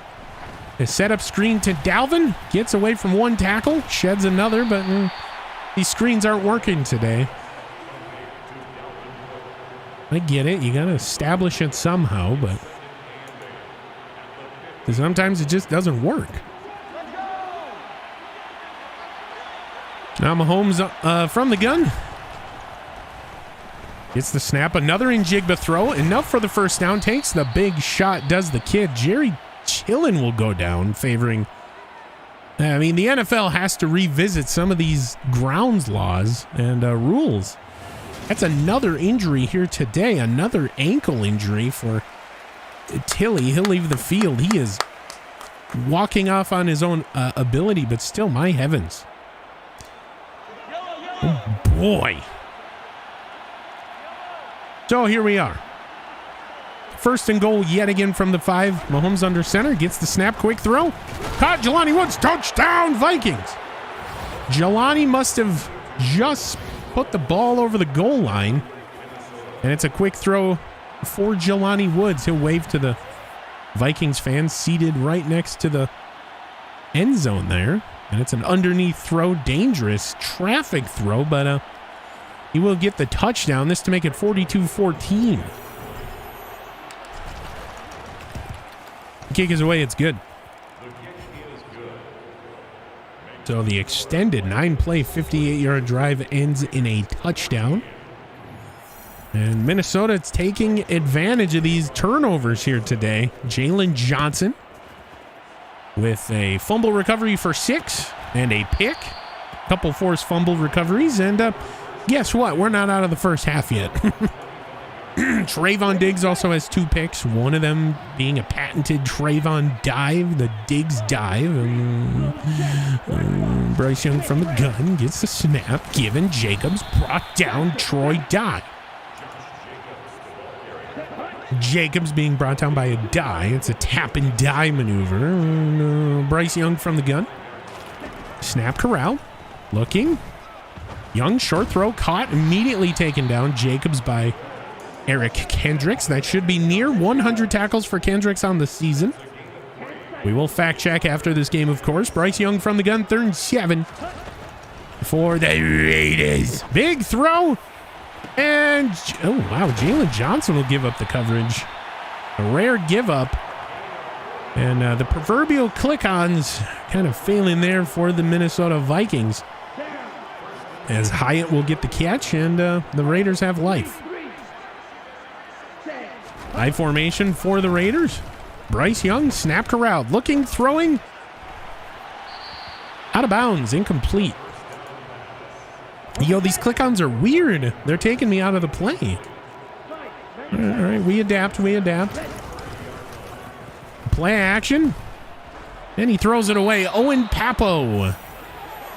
A setup screen to Dalvin. Gets away from one tackle. Sheds another, but these screens aren't working today. I get it. You got to establish it somehow, but sometimes it just doesn't work. Now Mahomes from the gun. Gets the snap. Another Njigba throw. Enough for the first down. Takes the big shot. Does the kid. Jerry Chillin will go down, favoring. I mean, the NFL has to revisit some of these grounds laws and rules. That's another injury here today. Another ankle injury for Tilly. He'll leave the field. He is walking off on his own ability, but still, my heavens. Oh, boy. So here we are. First and goal yet again from the 5. Mahomes under center. Gets the snap. Quick throw. Caught Jelani Woods. Touchdown, Vikings. Jelani must have just put the ball over the goal line. And it's a quick throw for Jelani Woods. He'll wave to the Vikings fans seated right next to the end zone there. And it's an underneath throw. Dangerous traffic throw, but he will get the touchdown. This to make it 42-14. Kick is away. It's good. So the extended 9-play, 58-yard drive ends in a touchdown. And Minnesota is taking advantage of these turnovers here today. Jalen Johnson with a fumble recovery for 6 and a pick. A couple forced fumble recoveries. And guess what? We're not out of the first half yet. Trayvon Diggs also has 2 picks, one of them being a patented Trayvon dive, the Diggs dive. Bryce Young from the gun gets the snap, given Jacobs, brought down Troy Dye. Jacobs being brought down by a die. It's a tap and die maneuver. Bryce Young from the gun. Snap corral. Looking. Young short throw caught, immediately taken down. Jacobs by Eric Kendricks. That should be near 100 tackles for Kendricks on the season. We will fact check after this game, of course. Bryce Young from the gun, 3rd and 7 for the Raiders. Big throw. And, oh, wow, Jalen Johnson will give up the coverage. A rare give up. And the proverbial click-ons kind of failing there for the Minnesota Vikings. As Hyatt will get the catch, and the Raiders have life. High formation for the Raiders. Bryce Young, snap corralled. Looking, throwing. Out of bounds, incomplete. Yo, these click-ons are weird. They're taking me out of the play. All right, we adapt. Play action. And he throws it away. Owen Papo.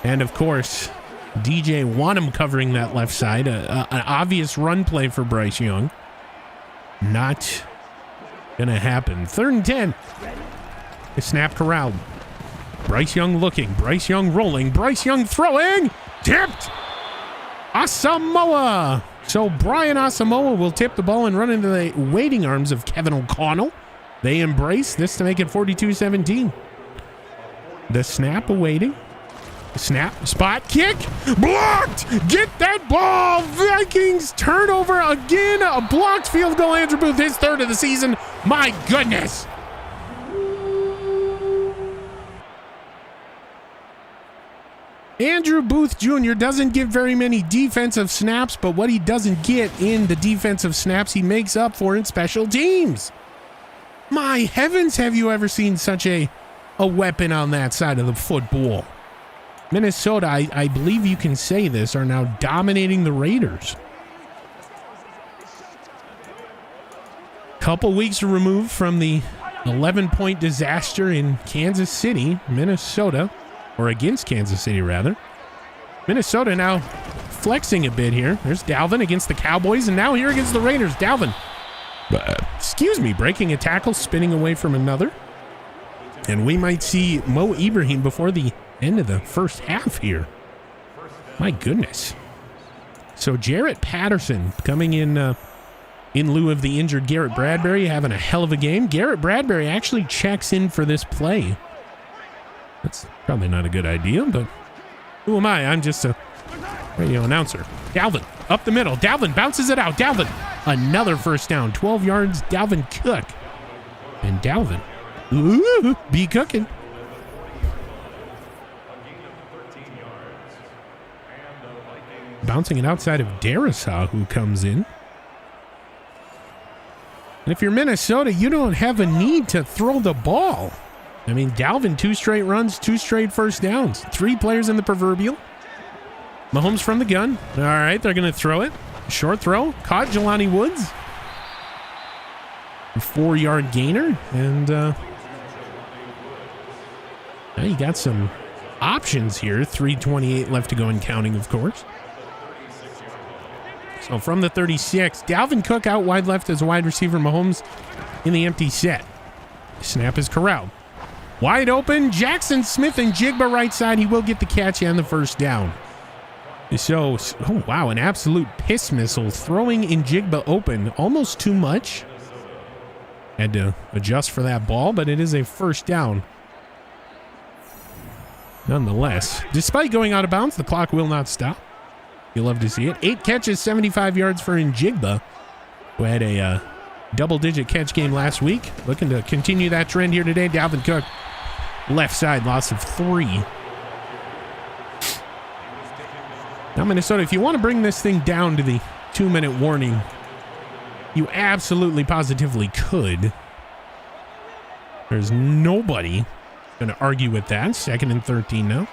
And, of course, DJ Wanham covering that left side. An obvious run play for Bryce Young. Not gonna happen. 3rd and 10. The snap corralled. Bryce Young looking. Bryce Young rolling. Bryce Young throwing. Tipped. Asamoah. So Brian Asamoah will tip the ball and run into the waiting arms of Kevin O'Connell. They embrace this to make it 42-17. The snap awaiting. Snap, spot, kick, blocked! Get that ball! Vikings turnover again. A blocked field goal. Andrew Booth, his 3rd of the season. My goodness. Andrew Booth Jr. doesn't get very many defensive snaps, but what he doesn't get in the defensive snaps, he makes up for in special teams. My heavens, have you ever seen such a weapon on that side of the football? Minnesota, I believe you can say this, are now dominating the Raiders. Couple weeks removed from the 11-point disaster in Kansas City, Minnesota, or against Kansas City, rather. Minnesota now flexing a bit here. There's Dalvin against the Cowboys, and now here against the Raiders. Dalvin Excuse me, breaking a tackle, spinning away from another. And we might see Mo Ibrahim before the end of the first half here. My goodness. So Jarrett Patterson coming in lieu of the injured Garrett Bradbury, having a hell of a game. Garrett Bradbury actually checks in for this play. That's probably not a good idea, but who am I? I'm just a radio announcer. Dalvin, up the middle. Dalvin bounces it out. Dalvin, another first down. 12 yards, Dalvin Cook. And Dalvin, ooh, be cooking. Bouncing it outside of Darrisaw, who comes in. And if you're Minnesota, you don't have a need to throw the ball. I mean, Dalvin, 2 straight runs, 2 straight first downs. 3 players in the proverbial. Mahomes from the gun. All right, they're going to throw it. Short throw. Caught Jelani Woods. A 4-yard gainer. And now you got some options here. 3:28 left to go and counting, of course. So from the 36, Dalvin Cook out wide left as a wide receiver. Mahomes in the empty set. Snap is corralled. Wide open, Jackson Smith and Jigba right side. He will get the catch and the first down. So, oh wow, an absolute piss missile. Throwing in Jigba open, almost too much. Had to adjust for that ball, but it is a first down. Nonetheless, despite going out of bounds, the clock will not stop. You'll love to see it. 8 catches, 75 yards for Njigba, who had a double-digit catch game last week. Looking to continue that trend here today. Dalvin Cook, left side, loss of 3. Now, Minnesota, if you want to bring this thing down to the 2-minute warning, you absolutely positively could. There's nobody going to argue with that. 2nd and 13 now.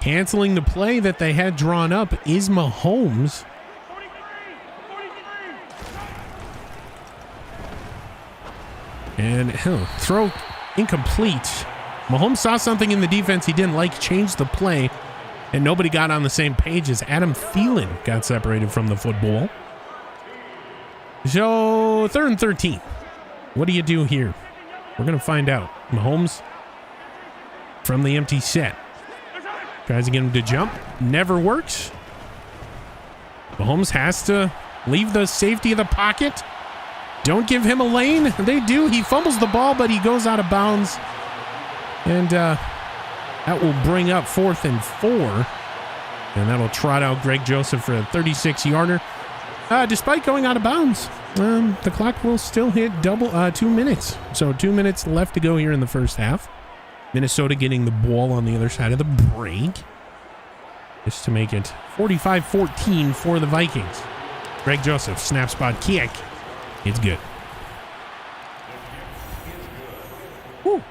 Canceling the play that they had drawn up is Mahomes. And throw incomplete. Mahomes saw something in the defense he didn't like, changed the play, and nobody got on the same page as Adam Thielen got separated from the football. So 3rd and 13. What do you do here? We're going to find out. Mahomes from the empty set. Tries to get him to jump. Never works. Mahomes has to leave the safety of the pocket. Don't give him a lane. They do. He fumbles the ball, but he goes out of bounds. And that will bring up 4th and 4. And that'll trot out Greg Joseph for a 36-yarder. Despite going out of bounds, the clock will still hit 2 minutes. So 2 minutes left to go here in the first half. Minnesota getting the ball on the other side of the break. Just to make it 45-14 for the Vikings. Greg Joseph, snap spot kick. It's good. Woo.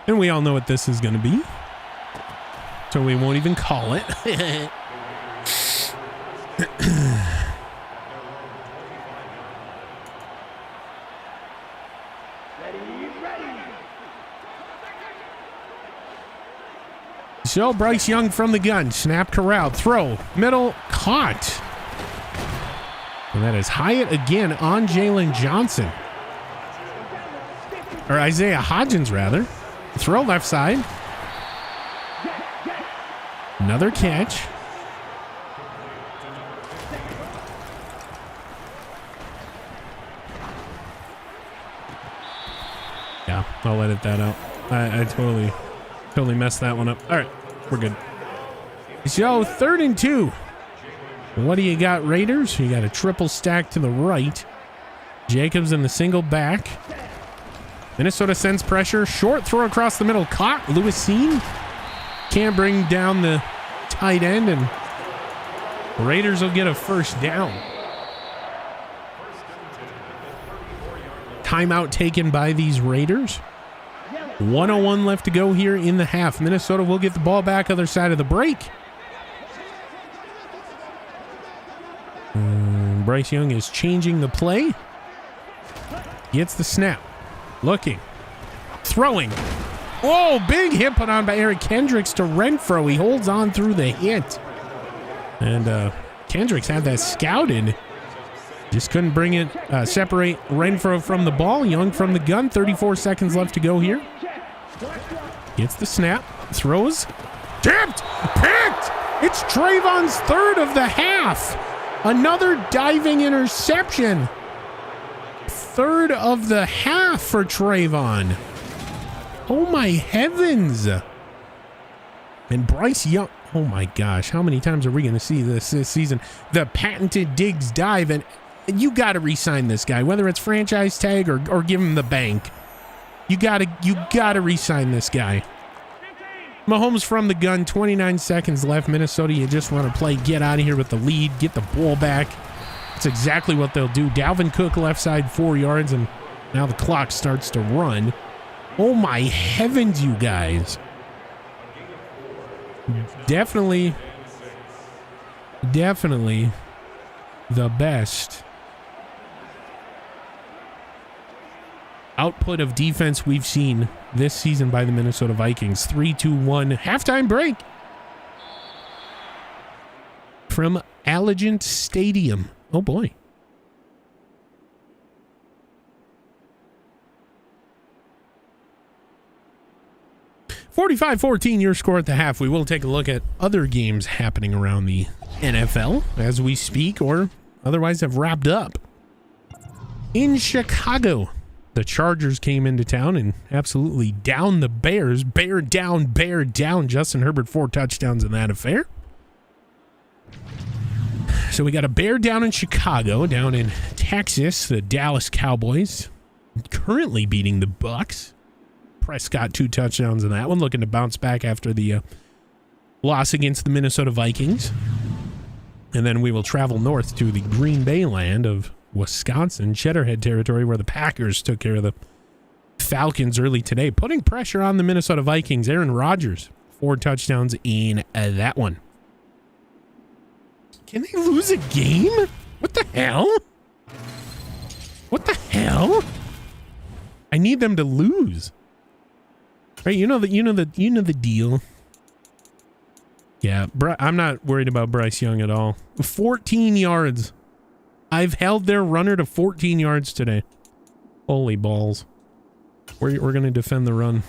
And we all know what this is going to be. So we won't even call it. So Bryce Young from the gun. Snap corral. Throw. Middle. Caught. And that is Hyatt again on Jalen Johnson. Or Isaiah Hodgins, rather. Throw left side. Another catch. Yeah, I'll edit that out. I totally messed that one up. All right, we're good. So 3rd and 2. What do you got, Raiders? You got a triple stack to the right. Jacobs in the single back. Minnesota sends pressure. Short throw across the middle. Caught. Lewisine can't bring down the tight end, and Raiders will get a first down. Timeout taken by these Raiders. 1:01 left to go here in the half. Minnesota will get the ball back other side of the break. Bryce Young is changing the play. Gets the snap. Looking. Throwing. Oh, big hit put on by Eric Kendricks to Renfro. He holds on through the hit. And Kendricks had that scouted. Just couldn't bring it, separate Renfro from the ball. Young from the gun. 34 seconds left to go here. Gets the snap. Throws. Tipped. Picked. It's Trayvon's third of the half. Another diving interception. Third of the half for Trayvon. Oh my heavens. And Bryce Young. Oh my gosh. How many times are we going to see this season? The patented Diggs dive. And you got to re-sign this guy, whether it's franchise tag or give him the bank. You got to re-sign this guy. Mahomes from the gun, 29 seconds left. Minnesota, you just want to play get out of here with the lead, get the ball back. That's exactly what they'll do. Dalvin Cook left side 4 yards, and now the clock starts to run. Oh my heavens, you guys. Definitely the best output of defense we've seen this season by the Minnesota Vikings. 3-2-1 halftime break from Allegiant Stadium. Oh boy. $45-14 your score at the half. We will take a look at other games happening around the NFL as we speak or otherwise have wrapped up. In Chicago, the Chargers came into town and absolutely downed the Bears. Bear down. Justin Herbert 4 touchdowns in that affair. So we got a bear down in Chicago. Down in Texas, the Dallas Cowboys currently beating the Bucs. Prescott 2 touchdowns in that one, looking to bounce back after the loss against the Minnesota Vikings. And then we will travel north to the Green Bay land of Wisconsin, Cheddarhead territory, where the Packers took care of the Falcons early today, putting pressure on the Minnesota Vikings. Aaron Rodgers, 4 touchdowns in that one. Can they lose a game? What the hell? What the hell? I need them to lose. Right, you know the deal. Yeah, I'm not worried about Bryce Young at all. 14 yards. I've held their runner to 14 yards today. Holy balls. We're going to defend the run.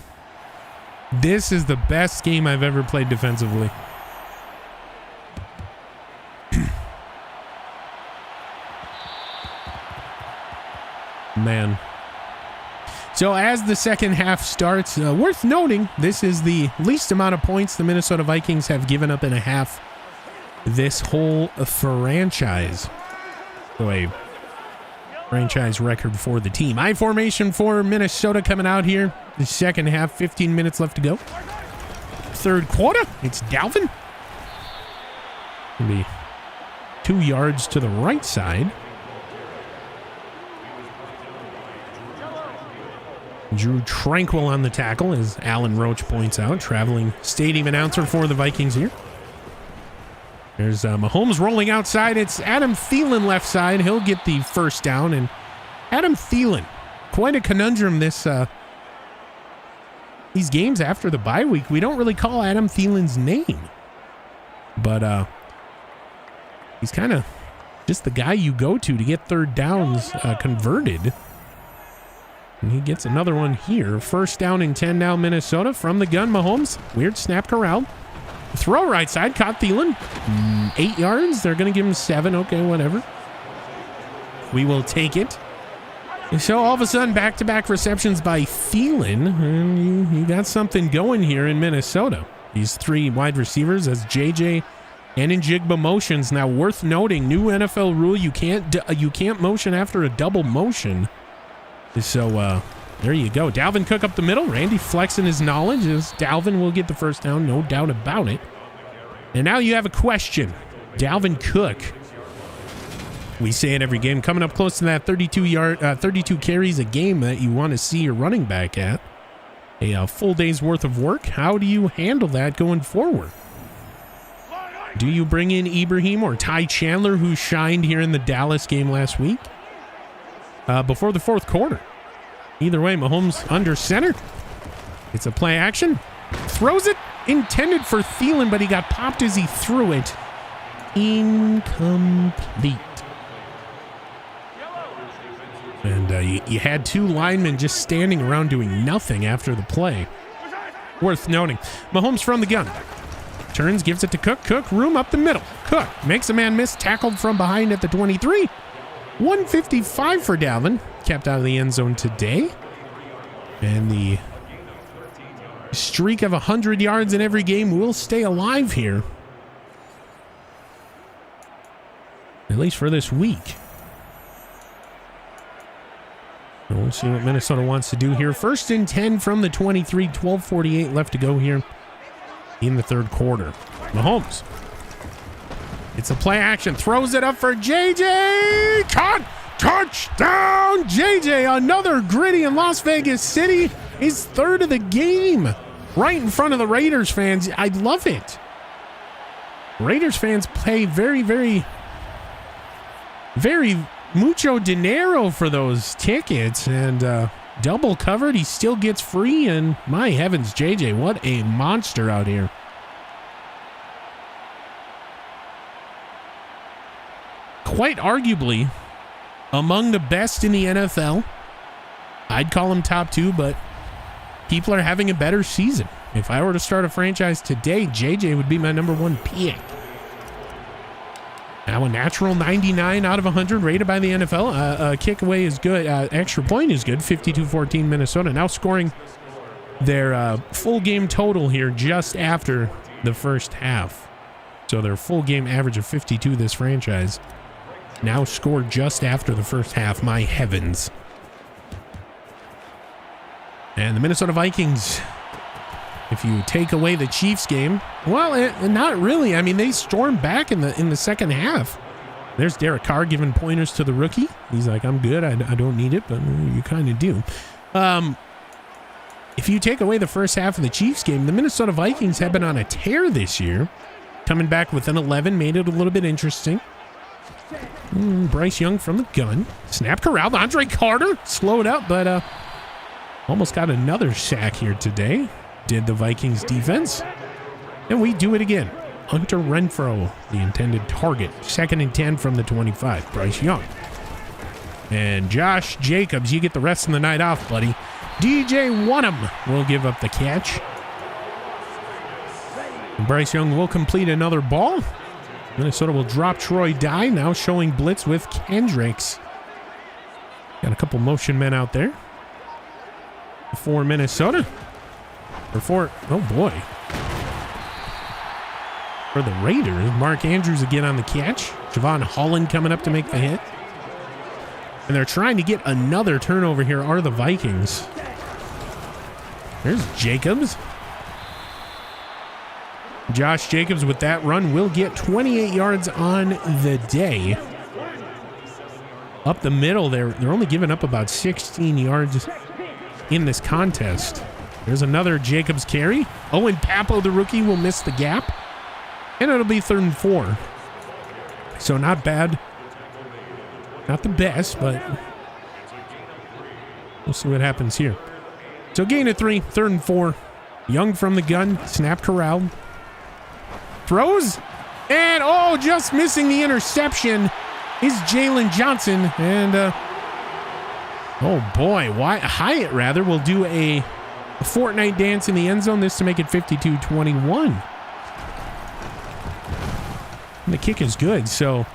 This is the best game I've ever played defensively. Man. So as the second half starts, worth noting, this is the least amount of points the Minnesota Vikings have given up in a half this whole franchise. So a franchise record for the team. I formation for Minnesota coming out here. The second half, 15 minutes left to go. Third quarter, it's Dalvin. Gonna be 2 yards to the right side. Drew Tranquil on the tackle, as Alan Roach points out. Traveling stadium announcer for the Vikings here. There's Mahomes rolling outside. It's Adam Thielen left side. He'll get the first down. And Adam Thielen, quite a conundrum this these games after the bye week. We don't really call Adam Thielen's name. But he's kind of just the guy you go to get third downs converted. And he gets another one here. First down and 10 now, Minnesota. From the gun, Mahomes. Weird snap corral. Throw right side. Caught Thielen. 8 yards. They're going to give him 7. Okay, whatever. We will take it. So all of a sudden, back-to-back receptions by Thielen. And you got something going here in Minnesota. These 3 wide receivers as JJ and Njigba motions. Now, worth noting, new NFL rule, you can't motion after a double motion. So, there you go. Dalvin Cook up the middle. Randy flexing his knowledge as Dalvin will get the first down. No doubt about it. And now you have a question. Dalvin Cook. We say it every game. Coming up close to that 32 carries a game that you want to see your running back at. a full day's worth of work. How do you handle that going forward? Do you bring in Ibrahim or Ty Chandler, who shined here in the Dallas game last week before the fourth quarter? Either way, Mahomes under center. It's a play action. Throws it. Intended for Thielen, but he got popped as he threw it. Incomplete. And you had two linemen just standing around doing nothing after the play. Worth noting. Mahomes from the gun. Turns, gives it to Cook. Cook, room up the middle. Cook makes a man miss, tackled from behind at the 23. 155 for Dalvin. Kept out of the end zone today. And the streak of 100 yards in every game will stay alive here. At least for this week. We'll see what Minnesota wants to do here. 1st and 10 from the 23. 12:48 left to go here in the third quarter. Mahomes. It's a play action. Throws it up for JJ. Caught. Touchdown. JJ. Another gritty in Las Vegas City. His third of the game. Right in front of the Raiders fans. I love it. Raiders fans pay very, very, very mucho dinero for those tickets, and double covered. He still gets free, and my heavens, JJ, what a monster out here. Quite arguably among the best in the NFL. I'd call him top 2, but people are having a better season. If I were to start a franchise today, JJ would be my number 1 pick. Now a natural 99 out of 100 rated by the NFL. Kick away is good. Extra point is good. 52-14 Minnesota. Now scoring their full game total here just after the first half. So their full game average of 52, this franchise, now scored just after the first half. My heavens. And the Minnesota Vikings, if you take away the Chiefs game, well, not really. I mean, they stormed back in the second half. There's Derek Carr giving pointers to the rookie. He's like, I'm good. I don't need it, but you kind of do. If you take away the first half of the Chiefs game, the Minnesota Vikings have been on a tear this year. Coming back with an 11 made it a little bit interesting. Bryce Young from the gun. Snap corralled. Andre Carter slowed up, but almost got another sack here today. Did the Vikings defense. And we do it again. Hunter Renfrow, the intended target. 2nd and 10 from the 25. Bryce Young. And Josh Jacobs, you get the rest of the night off, buddy. DJ Wonnum will give up the catch. And Bryce Young will complete another ball. Minnesota will drop Troy Dye, now showing blitz with Kendricks. Got a couple motion men out there for Minnesota. Oh boy. For the Raiders, Mark Andrews again on the catch. Javon Holland coming up to make the hit. And they're trying to get another turnover here, are the Vikings. There's Jacobs. Josh Jacobs with that run will get 28 yards on the day. Up the middle, they're only giving up about 16 yards in this contest. There's another Jacobs carry. Owen Papo, the rookie, will miss the gap. And it'll be 3rd and 4. So not bad. Not the best, but we'll see what happens here. So gain of 3, 3rd and 4. Young from the gun, snap corralled. Throws. And just missing the interception is Jalen Johnson. And oh boy, Hyatt rather will do a Fortnite dance in the end zone, this to make it 52-21. And the kick is good, so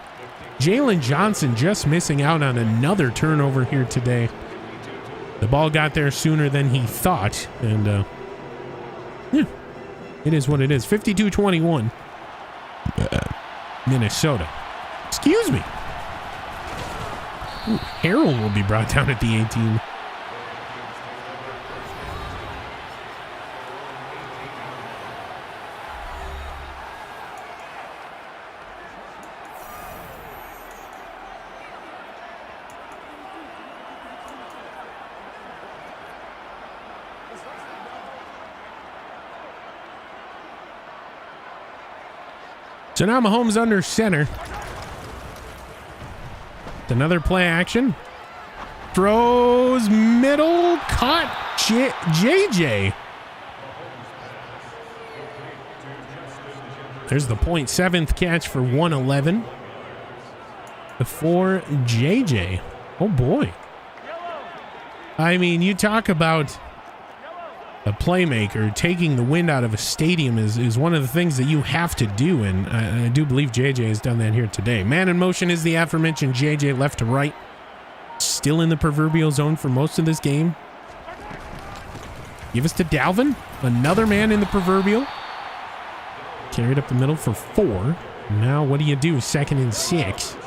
Jalen Johnson just missing out on another turnover here today. The ball got there sooner than he thought, and yeah, it is what it is. 52-21. Minnesota. Excuse me. Ooh, Harrell will be brought down at the 18. So now Mahomes under center. Another play action. Throws middle. Caught JJ. There's the 0.7th catch for 111. For JJ. Oh boy. I mean, you talk about a playmaker taking the wind out of a stadium is one of the things that you have to do, and I do believe JJ has done that here today. Man in motion is the aforementioned JJ, left to right. Still in the proverbial zone for most of this game. Give us to Dalvin. Another man in the proverbial. Carried up the middle for 4. Now what do you do? 2nd and 6.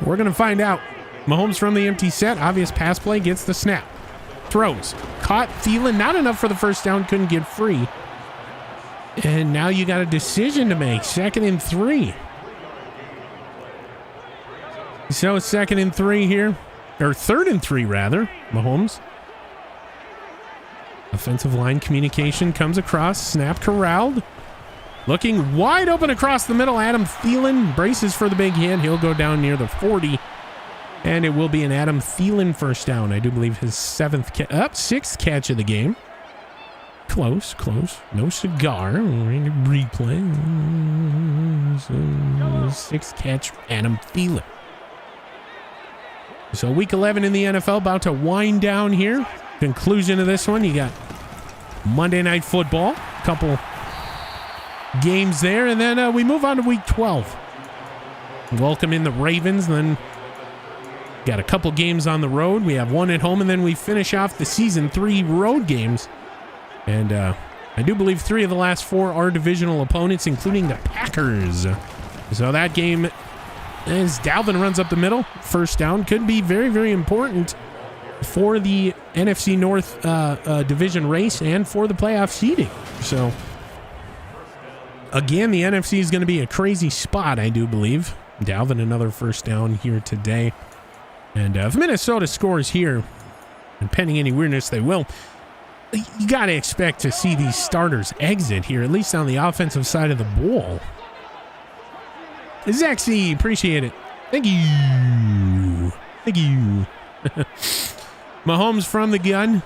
We're going to find out. Mahomes from the empty set. Obvious pass play. Gets the snap. Throws. Caught. Thielen. Not enough for the first down. Couldn't get free. And now you got a decision to make. 2nd and 3. So 2nd and 3 here. Or 3rd and 3 rather. Mahomes. Offensive line communication comes across. Snap corralled. Looking wide open across the middle. Adam Thielen braces for the big hit. He'll go down near the 40. And it will be an Adam Thielen first down. I do believe his 6th catch of the game. Close. No cigar. Replay. 6th catch, Adam Thielen. So week 11 in the NFL about to wind down here. Conclusion of this one, you got Monday Night Football. Couple games there. And then we move on to week 12. Welcome in the Ravens. And then got a couple games on the road. We have 1 at home, and then we finish off the season 3 road games. And I do believe 3 of the last 4 are divisional opponents, including the Packers. So that game, as Dalvin runs up the middle, first down, could be very, very important for the NFC North division race and for the playoff seeding. So, again, the NFC is going to be a crazy spot, I do believe. Dalvin, another first down here today. And if Minnesota scores here, and pending any weirdness, they will, you got to expect to see these starters exit here, at least on the offensive side of the ball. Zach C, appreciate it. Thank you. Mahomes from the gun.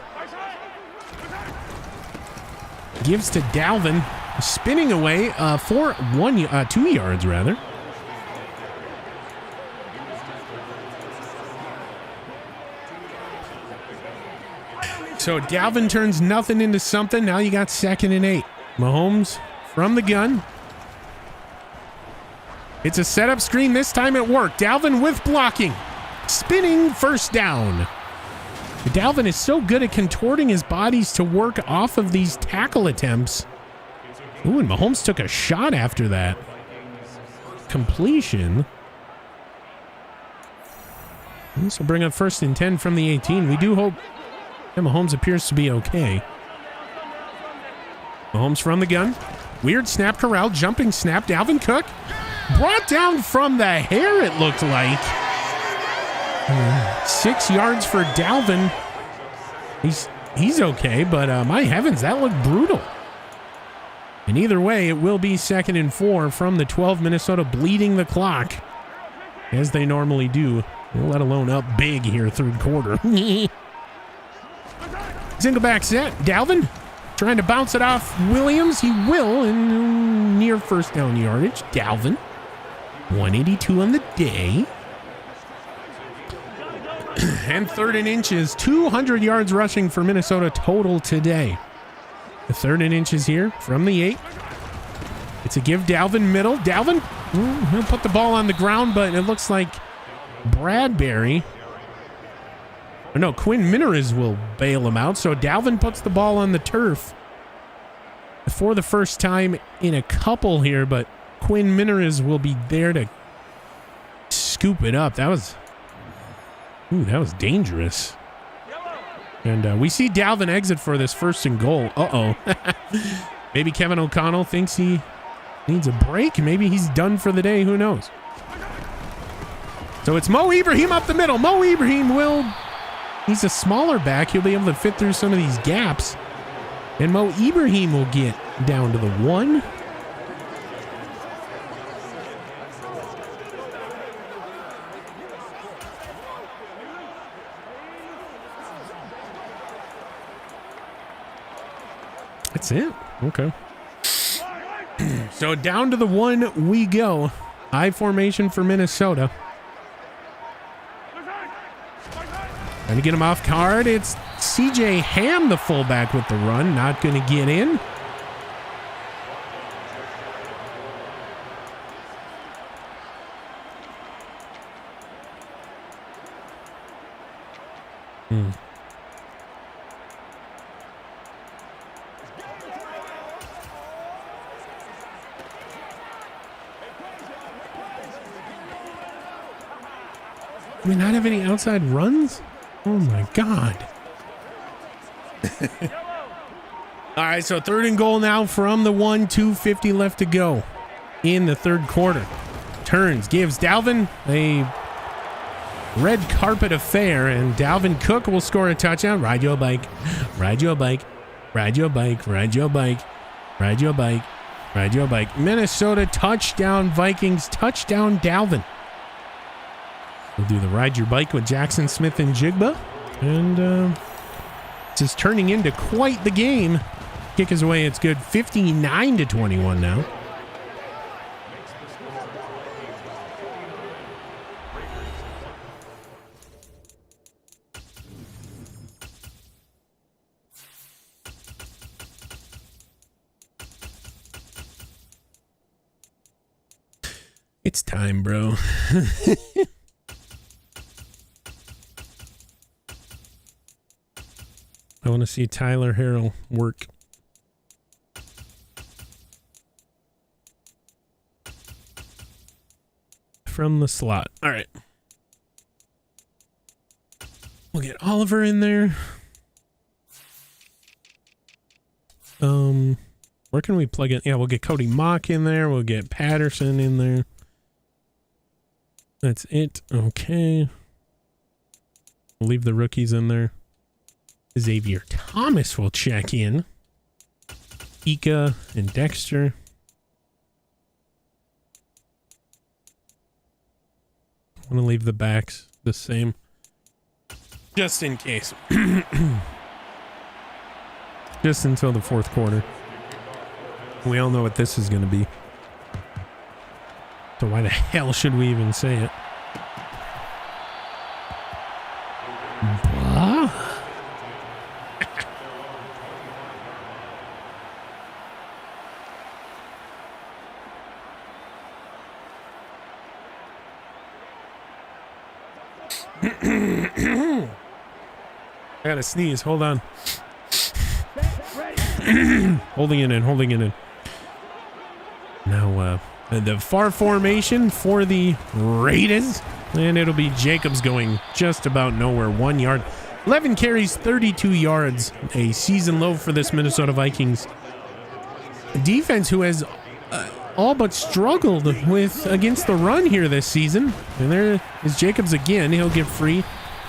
Gives to Dalvin. Spinning away for 2 yards, rather. So Dalvin turns nothing into something. Now you got 2nd and 8. Mahomes from the gun. It's a setup screen. This time it worked. Dalvin with blocking. Spinning first down. Dalvin is so good at contorting his bodies to work off of these tackle attempts. Ooh, and Mahomes took a shot after that. Completion. This will bring up 1st and 10 from the 18. We do hope Mahomes appears to be okay. Mahomes from the gun. Weird snap corral. Jumping snap. Dalvin Cook. Brought down from the hair, it looked like. 6 yards for Dalvin. He's okay, but my heavens, that looked brutal. And either way, it will be 2nd and 4 from the 12. Minnesota bleeding the clock, as they normally do, let alone up big here 3rd quarter. Single back set. Dalvin trying to bounce it off Williams. He will, in near first down yardage. Dalvin, 182 on the day. And 3rd and inches, 200 yards rushing for Minnesota total today. The 3rd and inches here from the 8. It's a give Dalvin middle. Dalvin, he'll put the ball on the ground, but it looks like Bradbury. Oh, no, Quinn Minarez will bail him out. So Dalvin puts the ball on the turf for the first time in a couple here, but Quinn Minarez will be there to scoop it up. That was dangerous. And we see Dalvin exit for this 1st and goal. Uh-oh. Maybe Kevin O'Connell thinks he needs a break. Maybe he's done for the day. Who knows? So it's Mo Ibrahim up the middle. Mo Ibrahim will... He's a smaller back. He'll be able to fit through some of these gaps. And Mo Ibrahim will get down to the 1. That's it. Okay. So down to the one we go. I formation for Minnesota. Trying to get him off guard. It's CJ Ham, the fullback, with the run. Not going to get in. Do we not have any outside runs? Oh my God. All right, so 3rd and goal now from the 1, 2:50 left to go in the 3rd quarter. Turns, gives Dalvin a red carpet affair, and Dalvin Cook will score a touchdown. Ride your bike, ride your bike, ride your bike, ride your bike, ride your bike, ride your bike. Minnesota touchdown, Vikings touchdown, Dalvin. We'll do the ride your bike with Jackson Smith and Jigba. And this is turning into quite the game. Kick is away. It's good. 59-21 now. It's time, bro. I want to see Tyler Harrell work. From the slot. All right. We'll get Oliver in there. Where can we plug in? Yeah, we'll get Cody Mock in there. We'll get Patterson in there. That's it. Okay. We'll leave the rookies in there. Xavier Thomas will check in. Ika and Dexter. I'm going to leave the backs the same. Just in case. Just until the 4th quarter. We all know what this is going to be. So why the hell should we even say it? Blah. I gotta sneeze. Hold on. Holding it in. Holding it in. Now, the far formation for the Raiders. And it'll be Jacobs going just about nowhere. 1 yard. 11 carries, 32 yards. A season low for this Minnesota Vikings defense, who has all but struggled with against the run here this season. And there is Jacobs again. He'll get free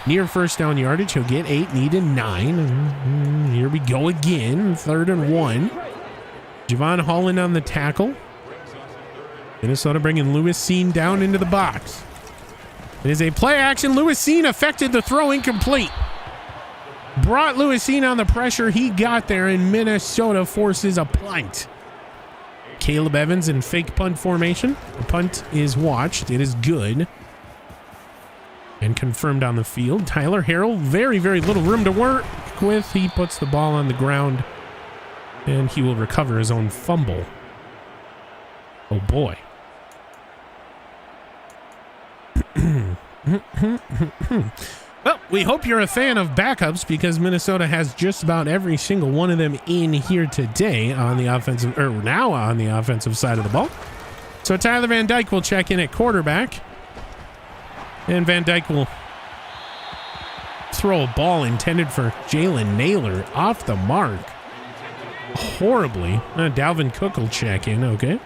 near 1st down yardage. He'll get 8, needed 9. And here we go again. 3rd and 1. Javon Holland on the tackle. Minnesota bringing Lewis Seen down into the box. It is a play action. Lewis Seen affected the throw, incomplete. Brought Lewis Seen on the pressure. He got there, and Minnesota forces a punt. Caleb Evans in fake punt formation. The punt is watched. It is good. And confirmed on the field. Tyler Harrell, very, very little room to work with. He puts the ball on the ground, and he will recover his own fumble. Oh, boy. Well, we hope you're a fan of backups, because Minnesota has just about every single one of them in here today on the offensive, or now on the offensive side of the ball. So Tyler Van Dyke will check in at quarterback, and Van Dyke will throw a ball intended for Jalen Naylor off the mark horribly. Dalvin Cook will check in. Okay.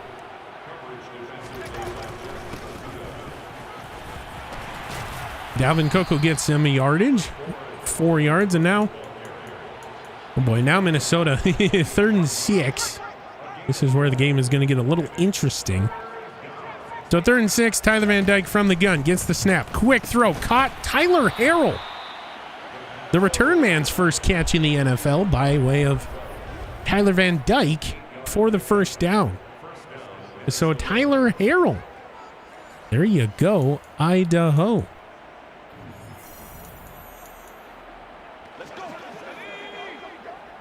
Dalvin Cook will get some yardage, 4 yards, and now, oh boy, now Minnesota, 3rd and 6. This is where the game is going to get a little interesting. So 3rd and 6, Tyler Van Dyke from the gun, gets the snap, quick throw, caught Tyler Harrell. The return man's first catch in the NFL by way of Tyler Van Dyke for the first down. So Tyler Harrell. There you go, Idaho.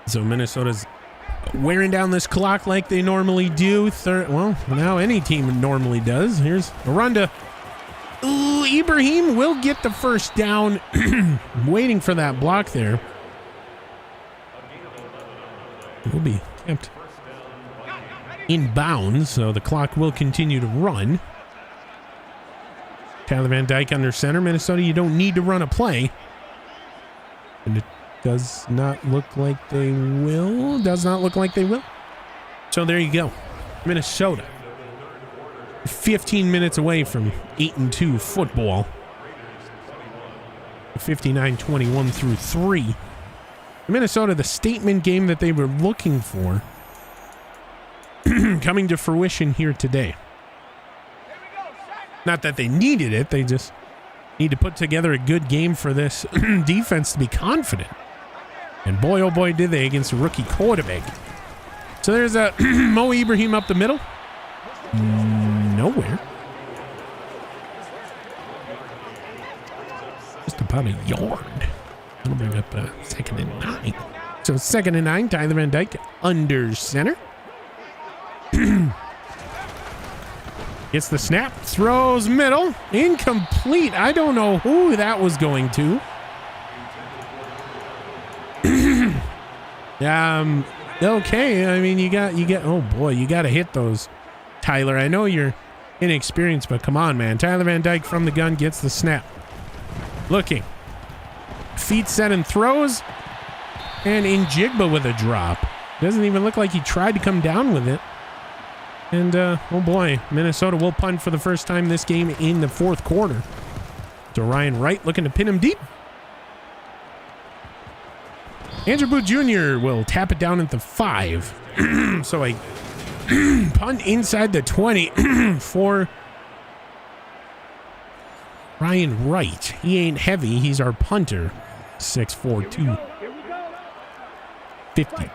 So Minnesota's wearing down this clock like they normally do. Well, now any team normally does. Here's a run to... Ooh, Ibrahim will get the first down. Waiting for that block there. It will be kept in bounds, so the clock will continue to run. Tyler Van Dyke under center. Minnesota, you don't need to run a play. And it does not look like they will. Does not look like they will. So there you go. Minnesota. 15 minutes away from 8-2 football. 59-21 through 3. Minnesota, the statement game that they were looking for, coming to fruition here today. Not that they needed it, they just need to put together a good game for this defense to be confident. And boy, oh boy, did they against a rookie quarterback. So there's a Mo Ibrahim up the middle. Nowhere. Just about a yard. That'll bring up 2nd and 9. So 2nd and 9, Tyler Van Dyke under center. Gets the snap, throws middle, incomplete. I don't know who that was going to. Okay, I mean, you got, oh boy, you got to hit those, Tyler. I know you're inexperienced, but come on, man. Tyler Van Dyke from the gun gets the snap. Looking. Feet set and throws. And Njigba with a drop. Doesn't even look like he tried to come down with it. And, oh boy, Minnesota will punt for the first time this game in the fourth quarter. To Ryan Wright looking to pin him deep. Andrew Booth Jr. will tap it down at the 5. So a punt inside the 20 for Ryan Wright. He ain't heavy. He's our punter. 6'4",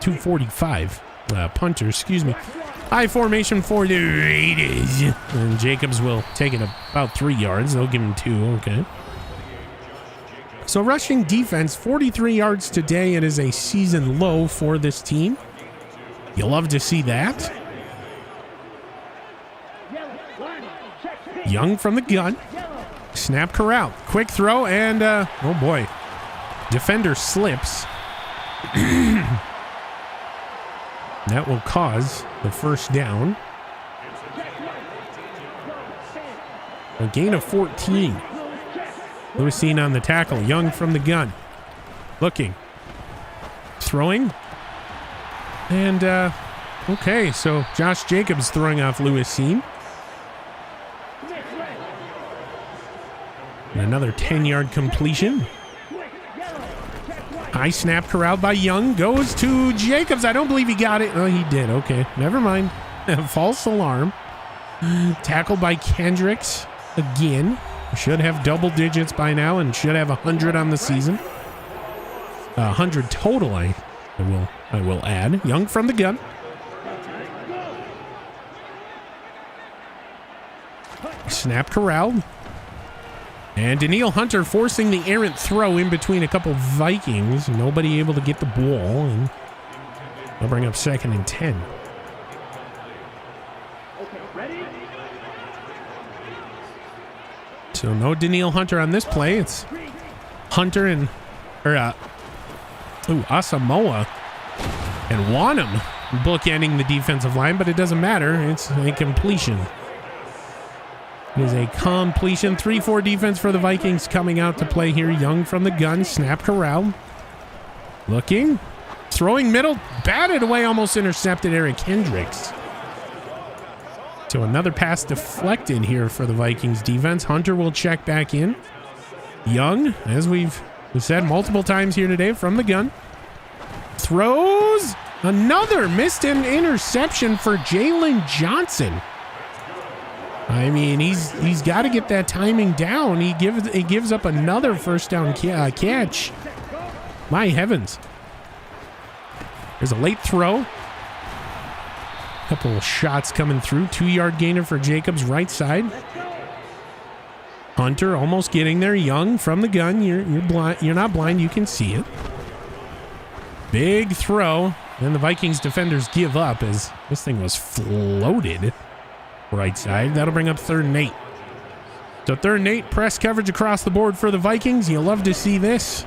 245. Punter, excuse me. High formation for the Raiders. And Jacobs will take it about 3 yards. They'll give him 2. Okay. So rushing defense, 43 yards today. It is a season low for this team. You love to see that. Young from the gun. Snap corral. Quick throw and, oh boy. Defender slips. That will cause the first down. A gain of 14. Lewis seen on the tackle. Young from the gun. Looking. Throwing. And, okay, so Josh Jacobs throwing off Lewis Seen. And another 10-yard completion. High snap corralled by Young. Goes to Jacobs. I don't believe he got it. Oh, he did. Okay, never mind. False alarm. Tackled by Kendricks again. Should have double digits by now and should have 100 on the season. 100 total, I will add. Young from the gun. Snap corralled. And Daniil Hunter forcing the errant throw in between a couple Vikings. Nobody able to get the ball. And they'll bring up 2nd and 10. So no Daniil Hunter on this play. It's Hunter and Asamoah and Wanham bookending the defensive line, but it doesn't matter. It's a completion. It is a completion. 3-4 defense for the Vikings coming out to play here. Young from the gun. Snap corral. Looking. Throwing middle. Batted away. Almost intercepted Eric Hendricks. So another pass deflected here for the Vikings defense. Hunter will check back in. Young, as we've said multiple times here today, from the gun. Throws. Another missed an interception for Jalen Johnson. I mean, he's got to get that timing down. He gives up another first down catch. My heavens. There's a late throw. Couple of shots coming through. 2-yard gainer for Jacobs, right side. Hunter almost getting there. Young from the gun. You're blind. You're not blind. You can see it. Big throw. Then the Vikings defenders give up as this thing was floated right side. That'll bring up 3rd and 8. So 3rd and 8, press coverage across the board for the Vikings. You love to see this.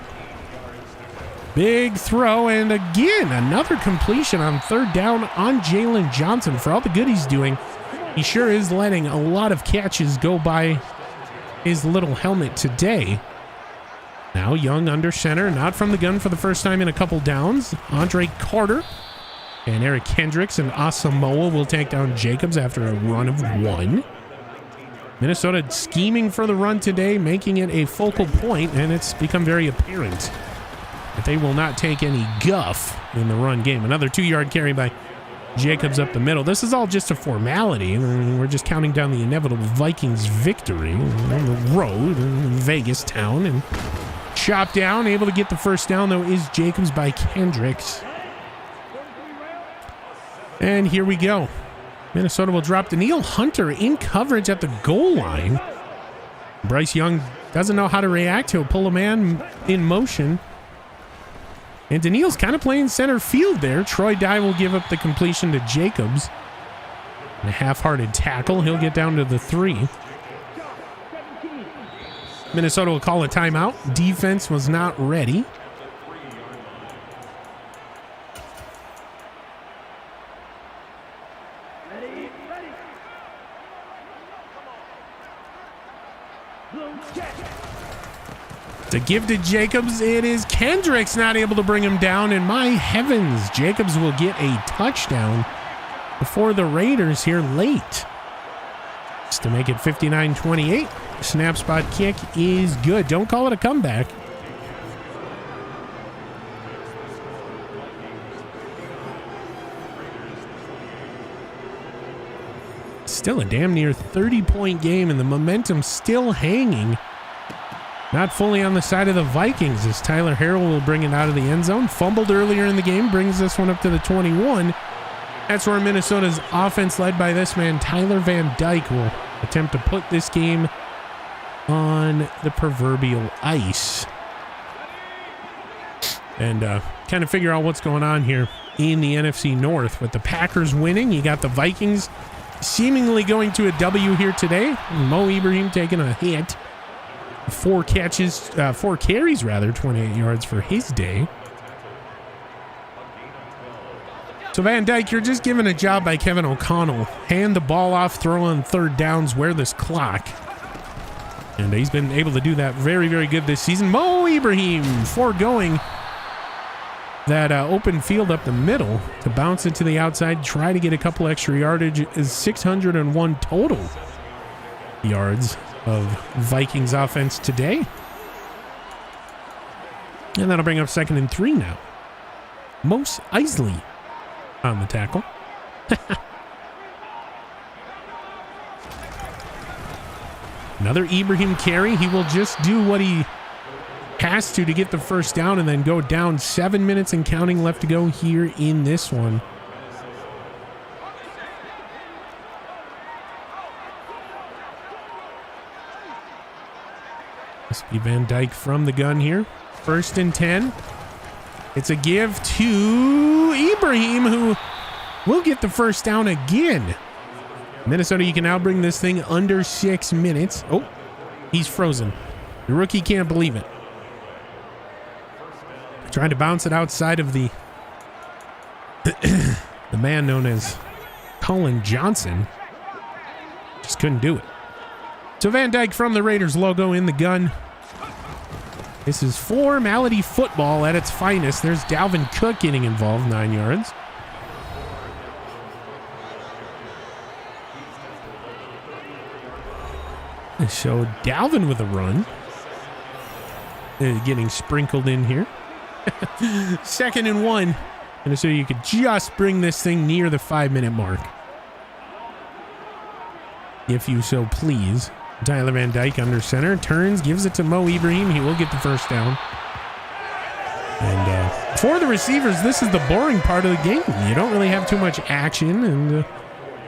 Big throw, and again, another completion on 3rd down on Jalen Johnson. For all the good he's doing, he sure is letting a lot of catches go by his little helmet today. Now Young under center, not from the gun for the first time in a couple downs. Andre Carter and Eric Hendricks and Asamoah will take down Jacobs after a run of 1. Minnesota scheming for the run today, making it a focal point, and it's become very apparent that they will not take any guff in the run game. Another 2-yard carry by Jacobs up the middle. This is all just a formality. We're just counting down the inevitable Vikings victory on the road in Vegas town. And chop down, able to get the first down, though, is Jacobs by Kendricks. And here we go. Minnesota will drop Danielle Hunter in coverage at the goal line. Bryce Young doesn't know how to react. He'll pull a man in motion. And Danielle's kind of playing center field there. Troy Dye will give up the completion to Jacobs. And a half-hearted tackle. He'll get down to the 3. Minnesota will call a timeout. Defense was not ready. To give to Jacobs, it is Kendricks not able to bring him down, and my heavens, Jacobs will get a touchdown before the Raiders here late. Just to make it 59-28. Snap spot kick is good. Don't call it a comeback. Still a damn near 30-point game, and the momentum still hanging. Not fully on the side of the Vikings as Tyler Harrell will bring it out of the end zone. Fumbled earlier in the game, brings this one up to the 21. That's where Minnesota's offense, led by this man, Tyler Van Dyke, will attempt to put this game on the proverbial ice. And kind of figure out what's going on here in the NFC North. With the Packers winning, you got the Vikings seemingly going to a W here today. Mo Ibrahim taking a hit. 4 carries, 28 yards for his day. So Van Dyke, you're just given a job by Kevin O'Connell. Hand the ball off, throw on 3rd downs, wear this clock. And he's been able to do that very, very good this season. Mo Ibrahim foregoing that open field up the middle to bounce it to the outside, try to get a couple extra yardage. Is 601 total yards of Vikings offense today. And that'll bring up 2nd and 3 now. Mos Eisley on the tackle. Another Ibrahim carry. He will just do what he has to get the first down and then go down. 7 minutes and counting left to go here in this one. Must be Van Dyke from the gun here. 1st and 10. It's a give to Ibrahim, who will get the first down again. Minnesota, you can now bring this thing under 6 minutes. Oh, he's frozen. The rookie can't believe it. Trying to bounce it outside of the the man known as Colin Johnson. Just couldn't do it. So Van Dyke from the Raiders logo in the gun. This is formality football at its finest. There's Dalvin Cook getting involved, 9 yards. So Dalvin with a run. Getting sprinkled in here. 2nd and 1. And so you could just bring this thing near the 5-minute mark, if you so please. Tyler Van Dyke under center, turns, gives it to Mo Ibrahim. He will get the first down. And For the receivers, this is the boring part of the game. You don't really have too much action, and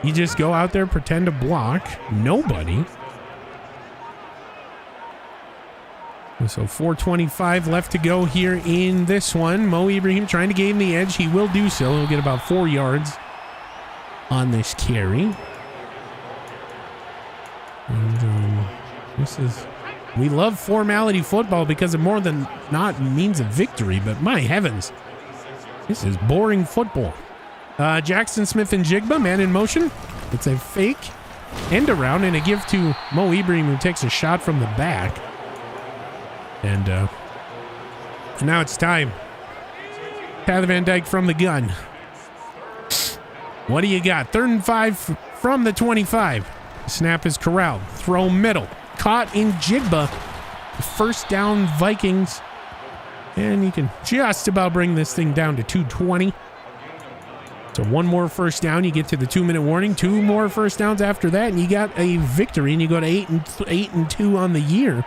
you just go out there, pretend to block. Nobody. So 4:25 left to go here in this one. Mo Ibrahim trying to gain the edge. He will do so. He'll get about 4 yards on this carry. And this is... We love formality football because it more than not means a victory, but my heavens, this is boring football. Jackson Smith and Jigba, man in motion. It's a fake end around and a give to Mo Ibrahim, who takes a shot from the back. And now it's time. Tyler Van Dyke from the gun. What do you got? 3rd and 5 from the 25. Snap is corralled. Throw middle. Caught in Jigba. First down, Vikings. And you can just about bring this thing down to 220. So 1 more first down, you get to the 2-minute warning. 2 more first downs after that, and you got a victory, and you go to 8-2 on the year.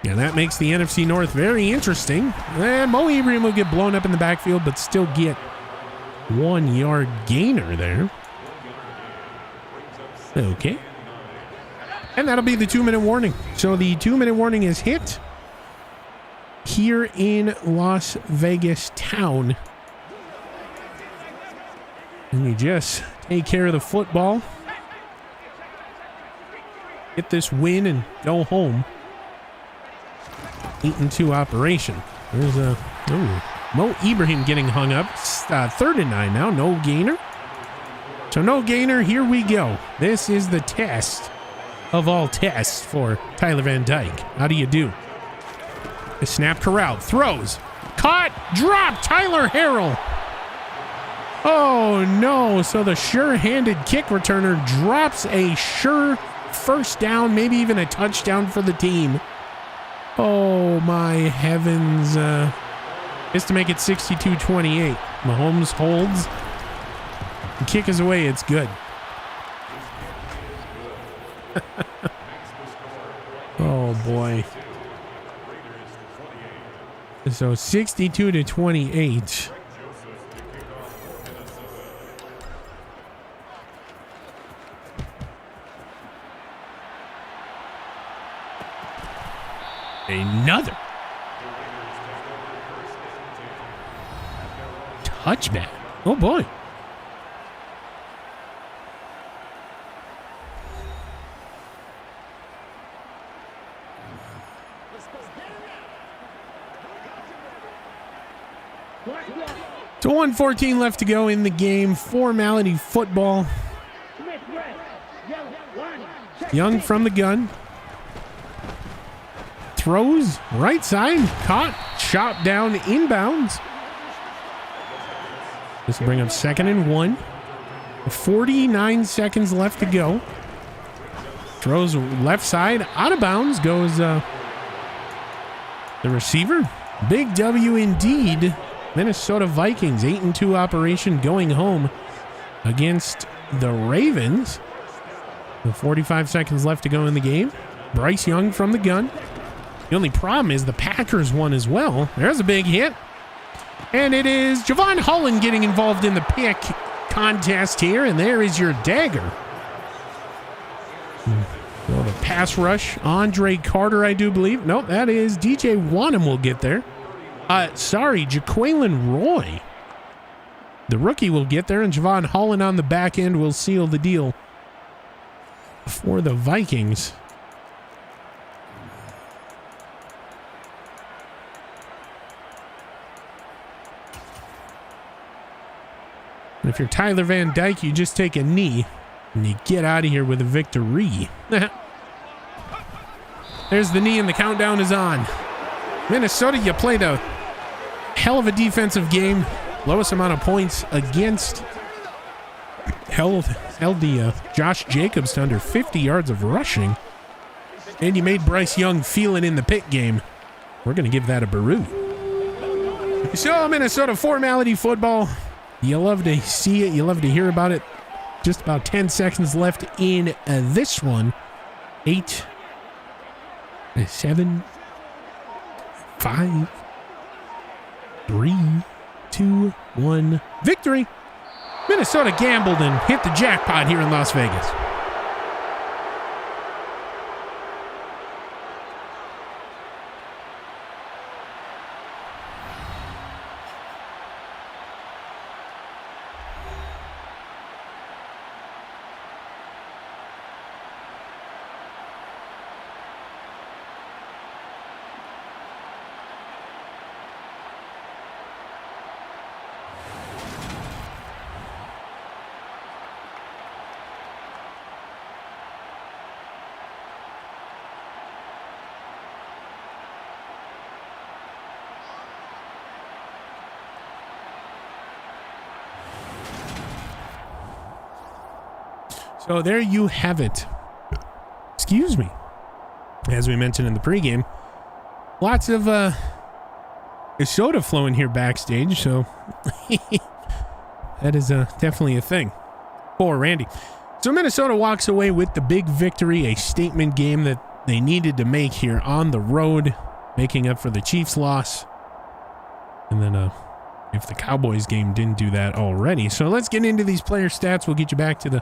Yeah, that makes the NFC North very interesting. And Mo Ibrahim will get blown up in the backfield, but still get 1 yard gainer there. Okay. And that'll be the 2-minute warning. So the 2-minute warning is hit here in Las Vegas town. And you just take care of the football. Get this win and go home. 8-2 operation. There's a Mo Ibrahim getting hung up. 3rd and 9 now. No gainer. So no gainer. Here we go. This is the test of all tests for Tyler Van Dyke. How do you do? The snap corralled. Throws. Caught. Dropped. Tyler Harrell. Oh no. So the sure-handed kick returner drops a sure first down, maybe even a touchdown for the team. Oh my heavens. Just to make it 62-28. Mahomes holds. The kick is away. It's good. Oh boy. So 62-28. Another touchback. Oh boy. So 1:14 left to go in the game. Formality football. Young from the gun. Throws right side. Caught. Chopped down inbounds. This will bring up 2nd and 1. 49 seconds left to go. Throws left side. Out of bounds goes the receiver. Big W indeed. Minnesota Vikings, 8-2 operation going home against the Ravens. With 45 seconds left to go in the game. Bryce Young from the gun. The only problem is the Packers won as well. There's a big hit. And it is Javon Holland getting involved in the pick contest here. And there is your dagger. So the pass rush. Andre Carter, I do believe. Nope, that is DJ Wanham will get there. Jaquelin Roy. The rookie will get there, and Javon Holland on the back end will seal the deal for the Vikings. And if you're Tyler Van Dyke, you just take a knee and you get out of here with a victory. There's the knee and the countdown is on. Minnesota, you played a hell of a defensive game. Lowest amount of points against. Held Josh Jacobs to under 50 yards of rushing. And you made Bryce Young feel it in the pick game. We're going to give that a Baru. So Minnesota formality football. You love to see it. You love to hear about it. Just about 10 seconds left in this one. 8, 7, 5, 3, 2, 1. Victory! Minnesota gambled and hit the jackpot here in Las Vegas. So there you have it. Excuse me. As we mentioned in the pregame, lots of soda flowing here backstage, so that is definitely a thing for Randy. So Minnesota walks away with the big victory, a statement game that they needed to make here on the road, making up for the Chiefs' loss. And then if the Cowboys game didn't do that already. So let's get into these player stats. We'll get you back to the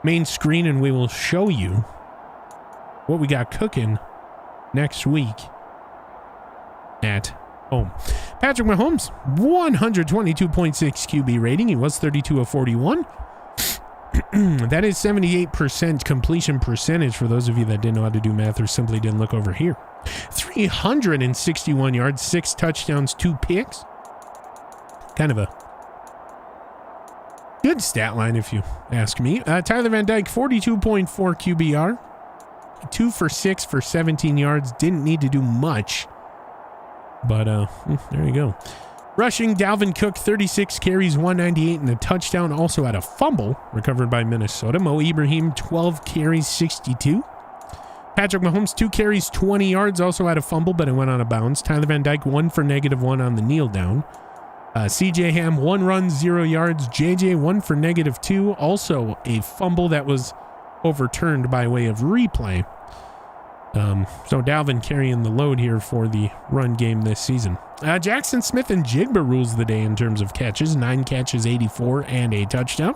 main screen and we will show you what we got cooking next week at home. Patrick Mahomes, 122.6 QB rating. He was 32 of 41. That is 78% completion percentage for those of you that didn't know how to do math or simply didn't look over here. 361 yards, 6 touchdowns, 2 picks. Kind of a good stat line, if you ask me. Tyler Van Dyke, 42.4 QBR. 2 for 6 for 17 yards. Didn't need to do much. But, there you go. Rushing, Dalvin Cook, 36 carries, 198, and a touchdown. Also had a fumble recovered by Minnesota. Mo Ibrahim, 12 carries, 62. Patrick Mahomes, 2 carries, 20 yards. Also had a fumble, but it went out of bounds. Tyler Van Dyke, 1 for -1 on the kneel down. CJ Ham, 1 run, 0 yards. JJ, 1 for -2. Also a fumble that was overturned by way of replay. So Dalvin carrying the load here for the run game this season. Jackson Smith and Jigba rules the day in terms of catches. 9 catches, 84, and a touchdown.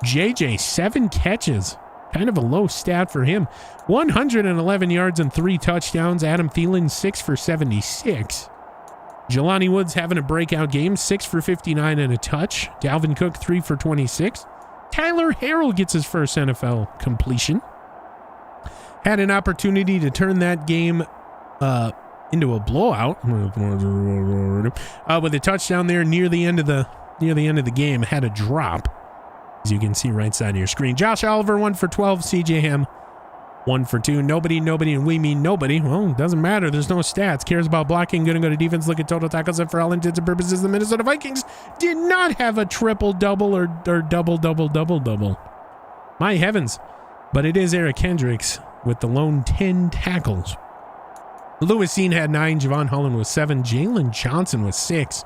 JJ, 7 catches. Kind of a low stat for him. 111 yards and 3 touchdowns. Adam Thielen, 6 for 76. Jelani Woods having a breakout game, 6 for 59 and a touch. Dalvin Cook, 3 for 26. Tyler Harrell gets his first NFL completion. Had an opportunity to turn that game into a blowout with a touchdown there near the end of the game. Had a drop, as you can see right side of your screen. Josh Oliver, 1 for 12. CJ Ham, 1 for 2. Nobody, and we mean nobody. Well, it doesn't matter. There's no stats. Cares about blocking. Gonna go to defense. Look at total tackles. And for all intents and purposes, the Minnesota Vikings did not have a triple-double or double-double-double-double. My heavens. But it is Eric Kendricks with the lone 10 tackles. Lewis Cine had 9. Javon Holland was 7. Jalen Johnson was 6.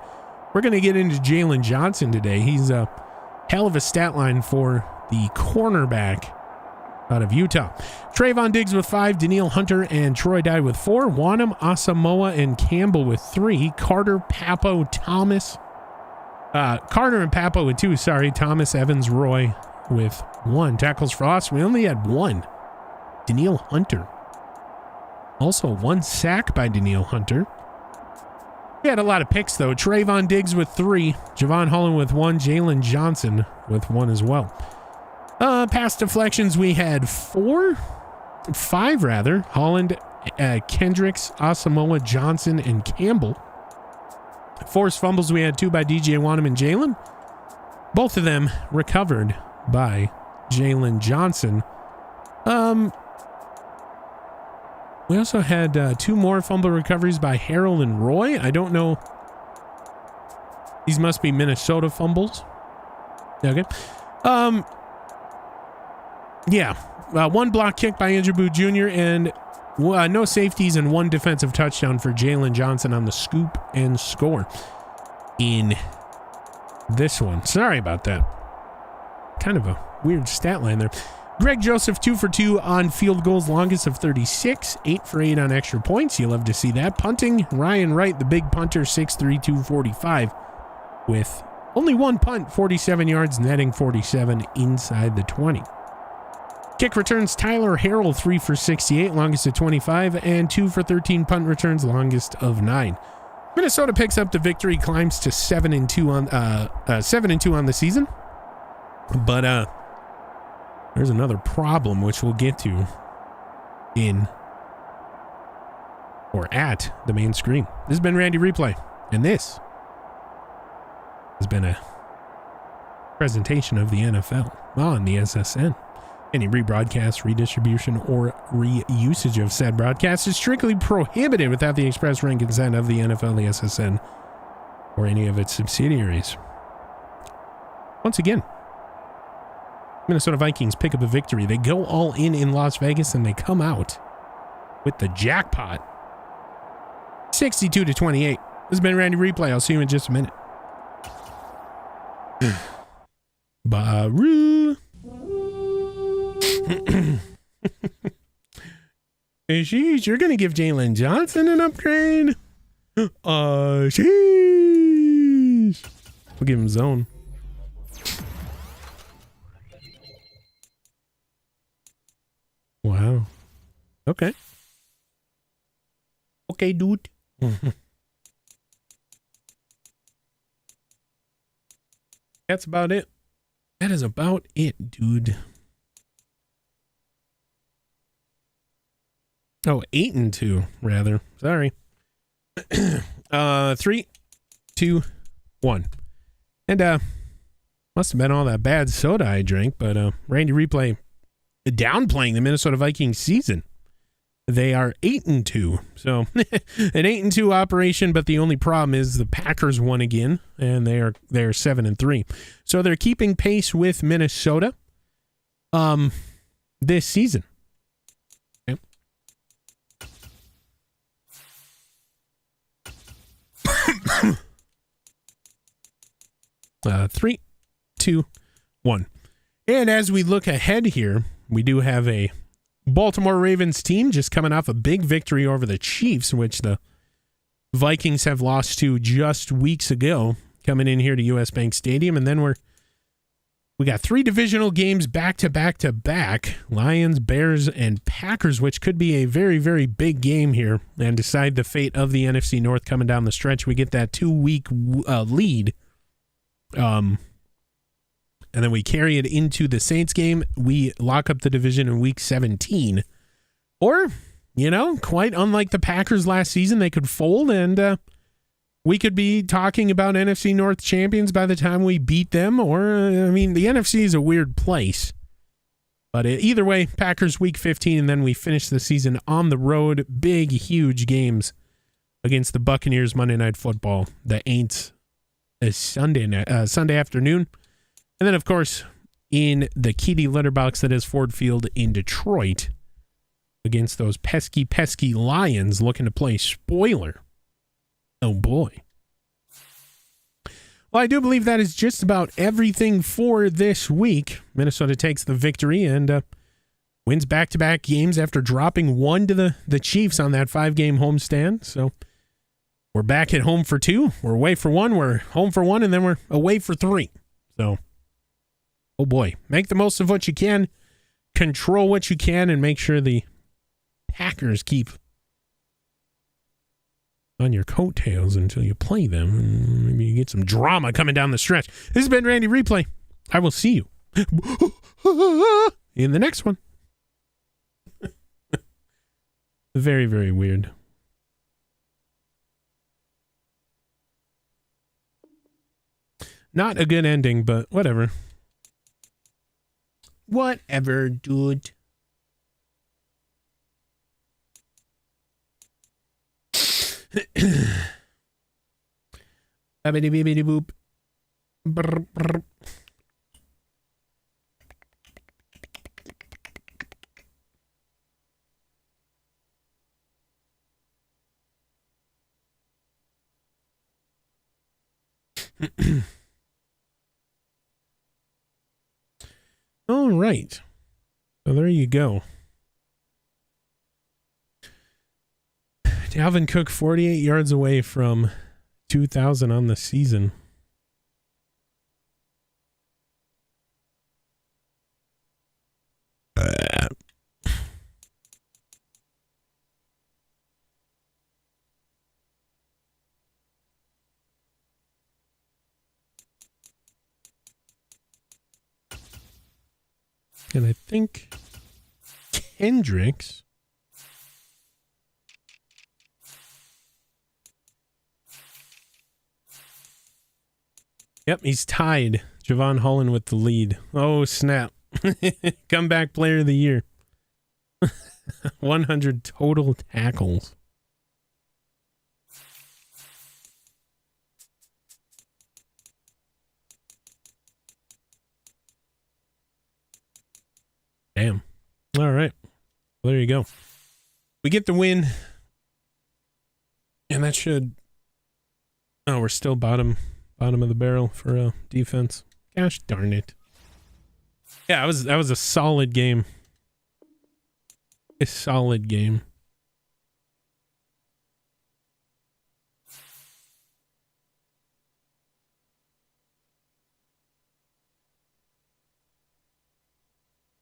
We're going to get into Jalen Johnson today. He's a hell of a stat line for the cornerback out of Utah. Trayvon Diggs with 5. Danielle Hunter and Troy Dye with 4. Wanham, Asamoah, and Campbell with 3. Carter, Papo, Thomas. Carter and Papo with 2. Sorry. Thomas, Evans, Roy with 1. Tackles for loss. We only had 1. Danielle Hunter. Also 1 sack by Danielle Hunter. We had a lot of picks, though. Trayvon Diggs with 3. Javon Holland with 1. Jalen Johnson with 1 as well. Pass deflections, we had 5 rather. Holland, Kendricks, Asamoah, Johnson, and Campbell. Forced fumbles, we had 2 by DJ Wanham and Jalen. Both of them recovered by Jalen Johnson. We also had 2 more fumble recoveries by Harold and Roy. I don't know. These must be Minnesota fumbles. Okay. Yeah. 1 block kick by Andrew Booth Jr. and no safeties and 1 defensive touchdown for Jalen Johnson on the scoop and score in this one. Sorry about that. Kind of a weird stat line there. Greg Joseph, 2 for 2 on field goals, longest of 36, 8 for 8 on extra points. You love to see that. Punting, Ryan Wright, the big punter, 6'3", 245, with only one punt, 47 yards, netting 47 inside the 20. Kick returns, Tyler Harrell, 3 for 68, longest of 25, and 2 for 13 punt returns, longest of 9. Minnesota picks up the victory, climbs to 7-2 on 7-2 on the season. But there's another problem which we'll get to in or at the main screen. This has been Randy Replay, and this has been a presentation of the NFL on the SSN. Any rebroadcast, redistribution, or reusage of said broadcast is strictly prohibited without the express written consent of the NFL, the SSN, or any of its subsidiaries. Once again, Minnesota Vikings pick up a victory. They go all in Las Vegas, and they come out with the jackpot. 62-28. This has been Randy Replay. I'll see you in just a minute. Baru. Sheesh, you're gonna give Jalen Johnson an upgrade? Sheesh. We'll give him zone. Wow. Okay. Okay, dude. That's about it. That is about it, dude. Oh, 8-2, rather. Sorry. 3, 2, 1. And must have been all that bad soda I drank, but Randy Replay downplaying the Minnesota Vikings season. They are 8-2. So an 8-2 operation, but the only problem is the Packers won again, and they're 7-3. So they're keeping pace with Minnesota this season. 3, 2, 1. And as we look ahead here, we do have a Baltimore Ravens team just coming off a big victory over the Chiefs, which the Vikings have lost to just weeks ago, coming in here to US Bank Stadium. And then we got 3 divisional games back to back to back, Lions, Bears, and Packers, which could be a very, very big game here and decide the fate of the NFC North coming down the stretch. We get that 2-week lead. And then we carry it into the Saints game. We lock up the division in week 17. Or, quite unlike the Packers last season, they could fold and we could be talking about NFC North champions by the time we beat them. Or, the NFC is a weird place. But either way, Packers week 15, and then we finish the season on the road. Big, huge games against the Buccaneers Monday Night Football. The Aints is Sunday afternoon. And then, of course, in the Kitty litter box that is Ford Field in Detroit against those pesky, pesky Lions looking to play spoiler. Oh, boy. Well, I do believe that is just about everything for this week. Minnesota takes the victory and wins back-to-back games after dropping one to the Chiefs on that 5-game homestand. So we're back at home for 2. We're away for 1. We're home for 1, and then we're away for 3. So, oh boy, make the most of what you can, control what you can, and make sure the Packers keep on your coattails until you play them. And maybe you get some drama coming down the stretch. This has been Randy Replay. I will see you in the next one. Very, very weird. Not a good ending, but whatever. Whatever, dude. Boop. Brr, brr. All right. So there you go. Dalvin Cook 48 yards away from 2,000 on the season. And I think Kendricks. Yep, he's tied Javon Holland with the lead. Oh, snap. Comeback player of the year. 100 total tackles. Damn. All right. Well, there you go. We get the win. And that should... Oh, we're still bottom of the barrel for defense. Gosh darn it. Yeah, that was a solid game. A solid game.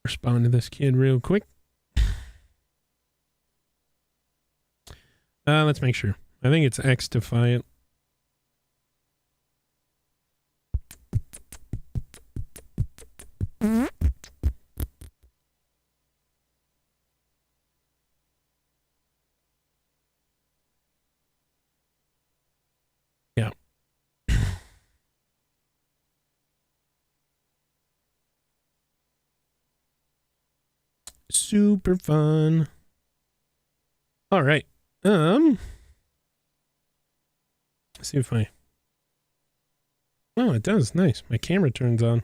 Respond to this kid real quick. Let's make sure. I think it's X Defiant. Yeah. Super fun. All right. Let's see if I... Oh, it does. Nice. My camera turns on.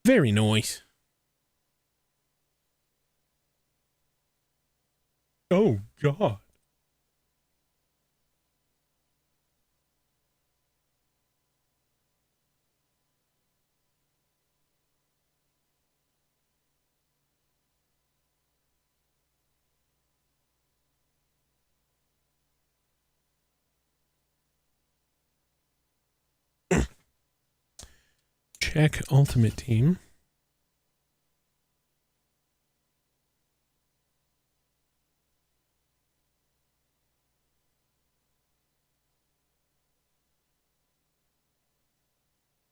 Very nice. Oh, God. Check Ultimate Team.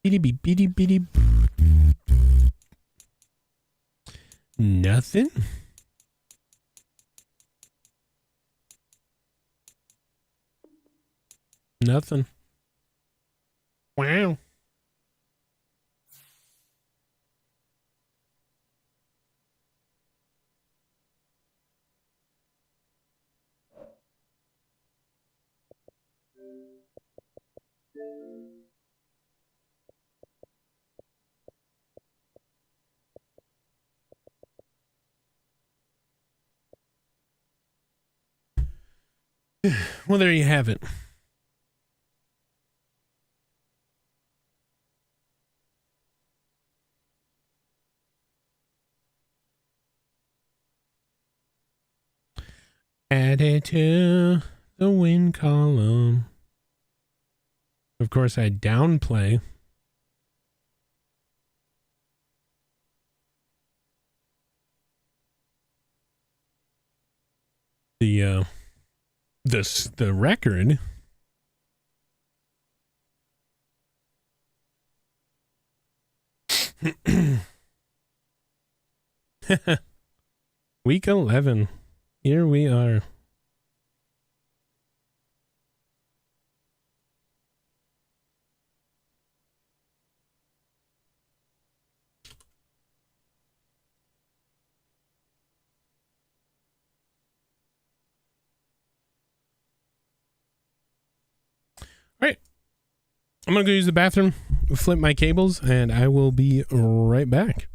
Beady. Nothing. Nothing. Wow. Well, there you have it. Add it to the win column. Of course, I downplay. The record. Week 11. Here we are. All right. I'm going to go use the bathroom, flip my cables, and I will be right back.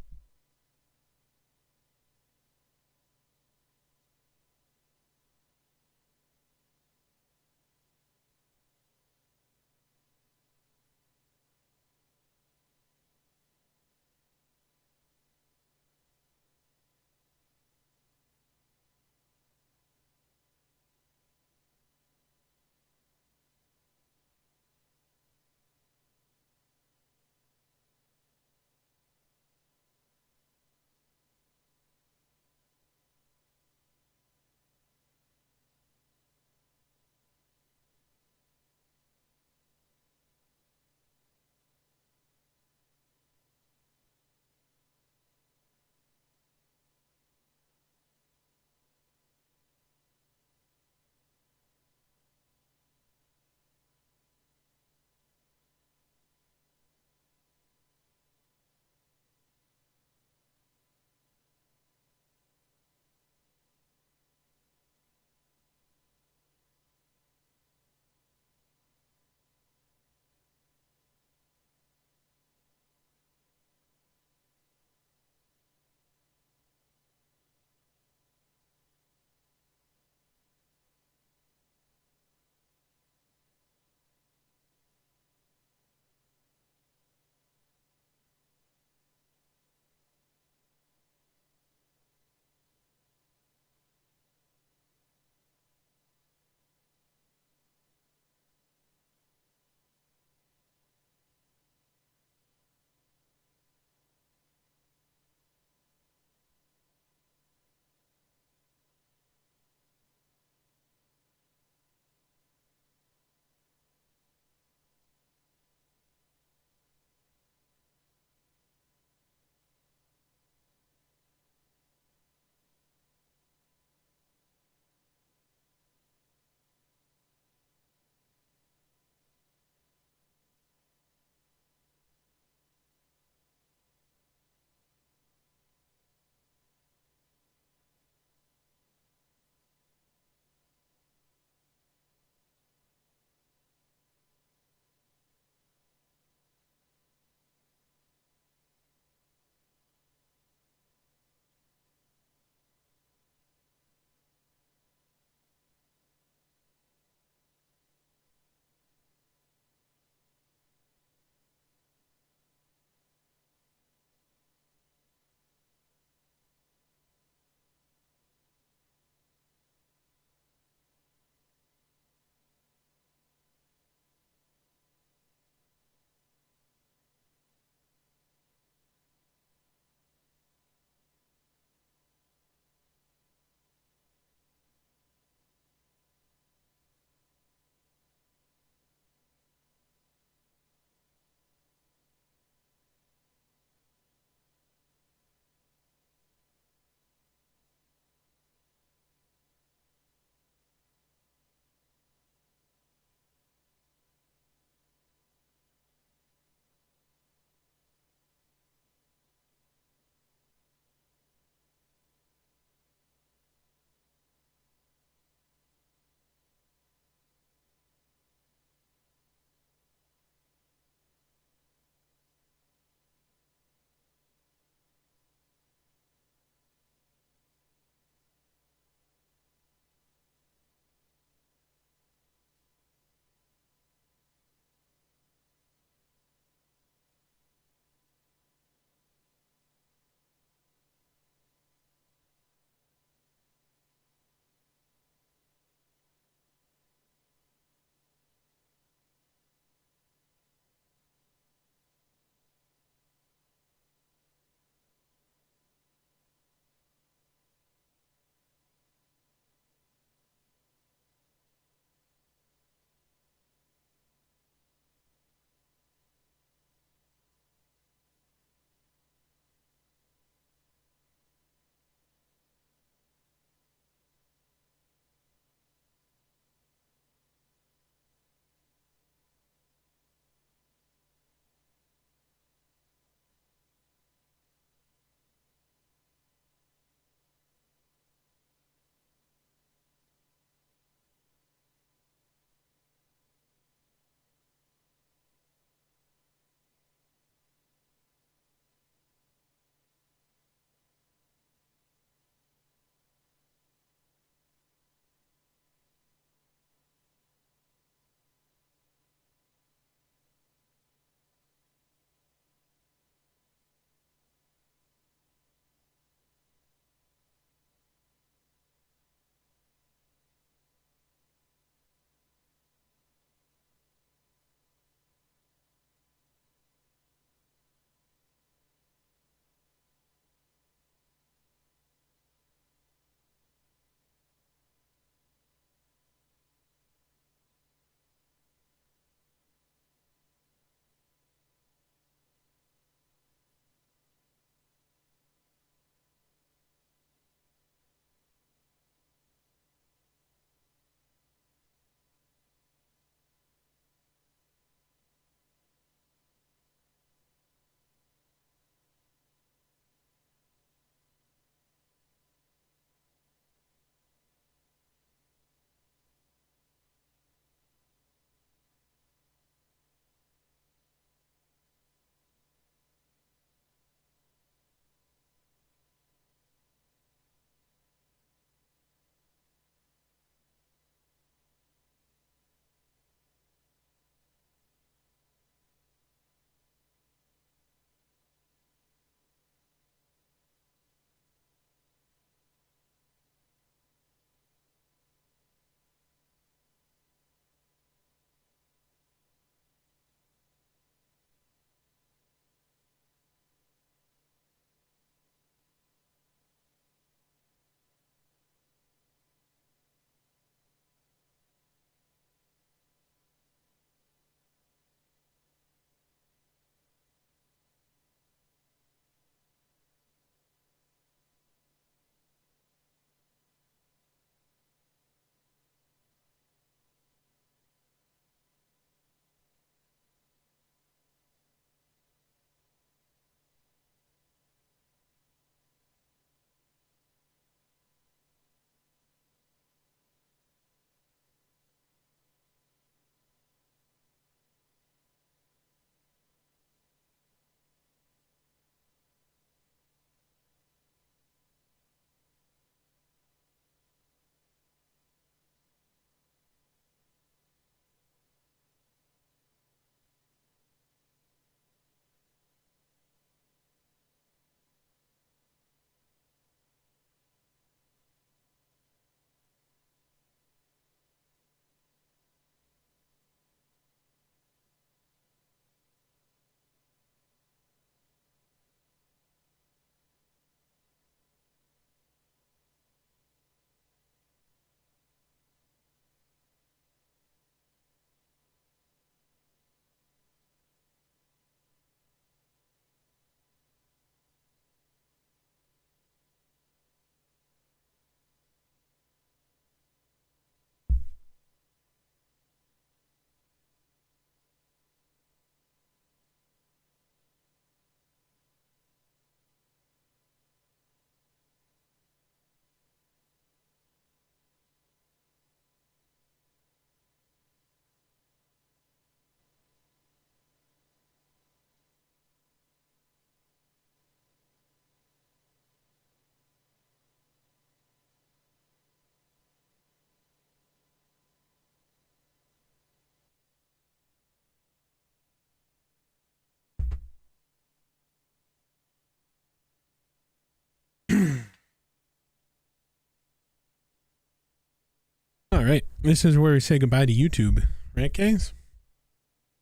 right. This is where we say goodbye to YouTube. Right, guys?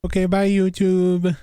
Okay, bye, YouTube.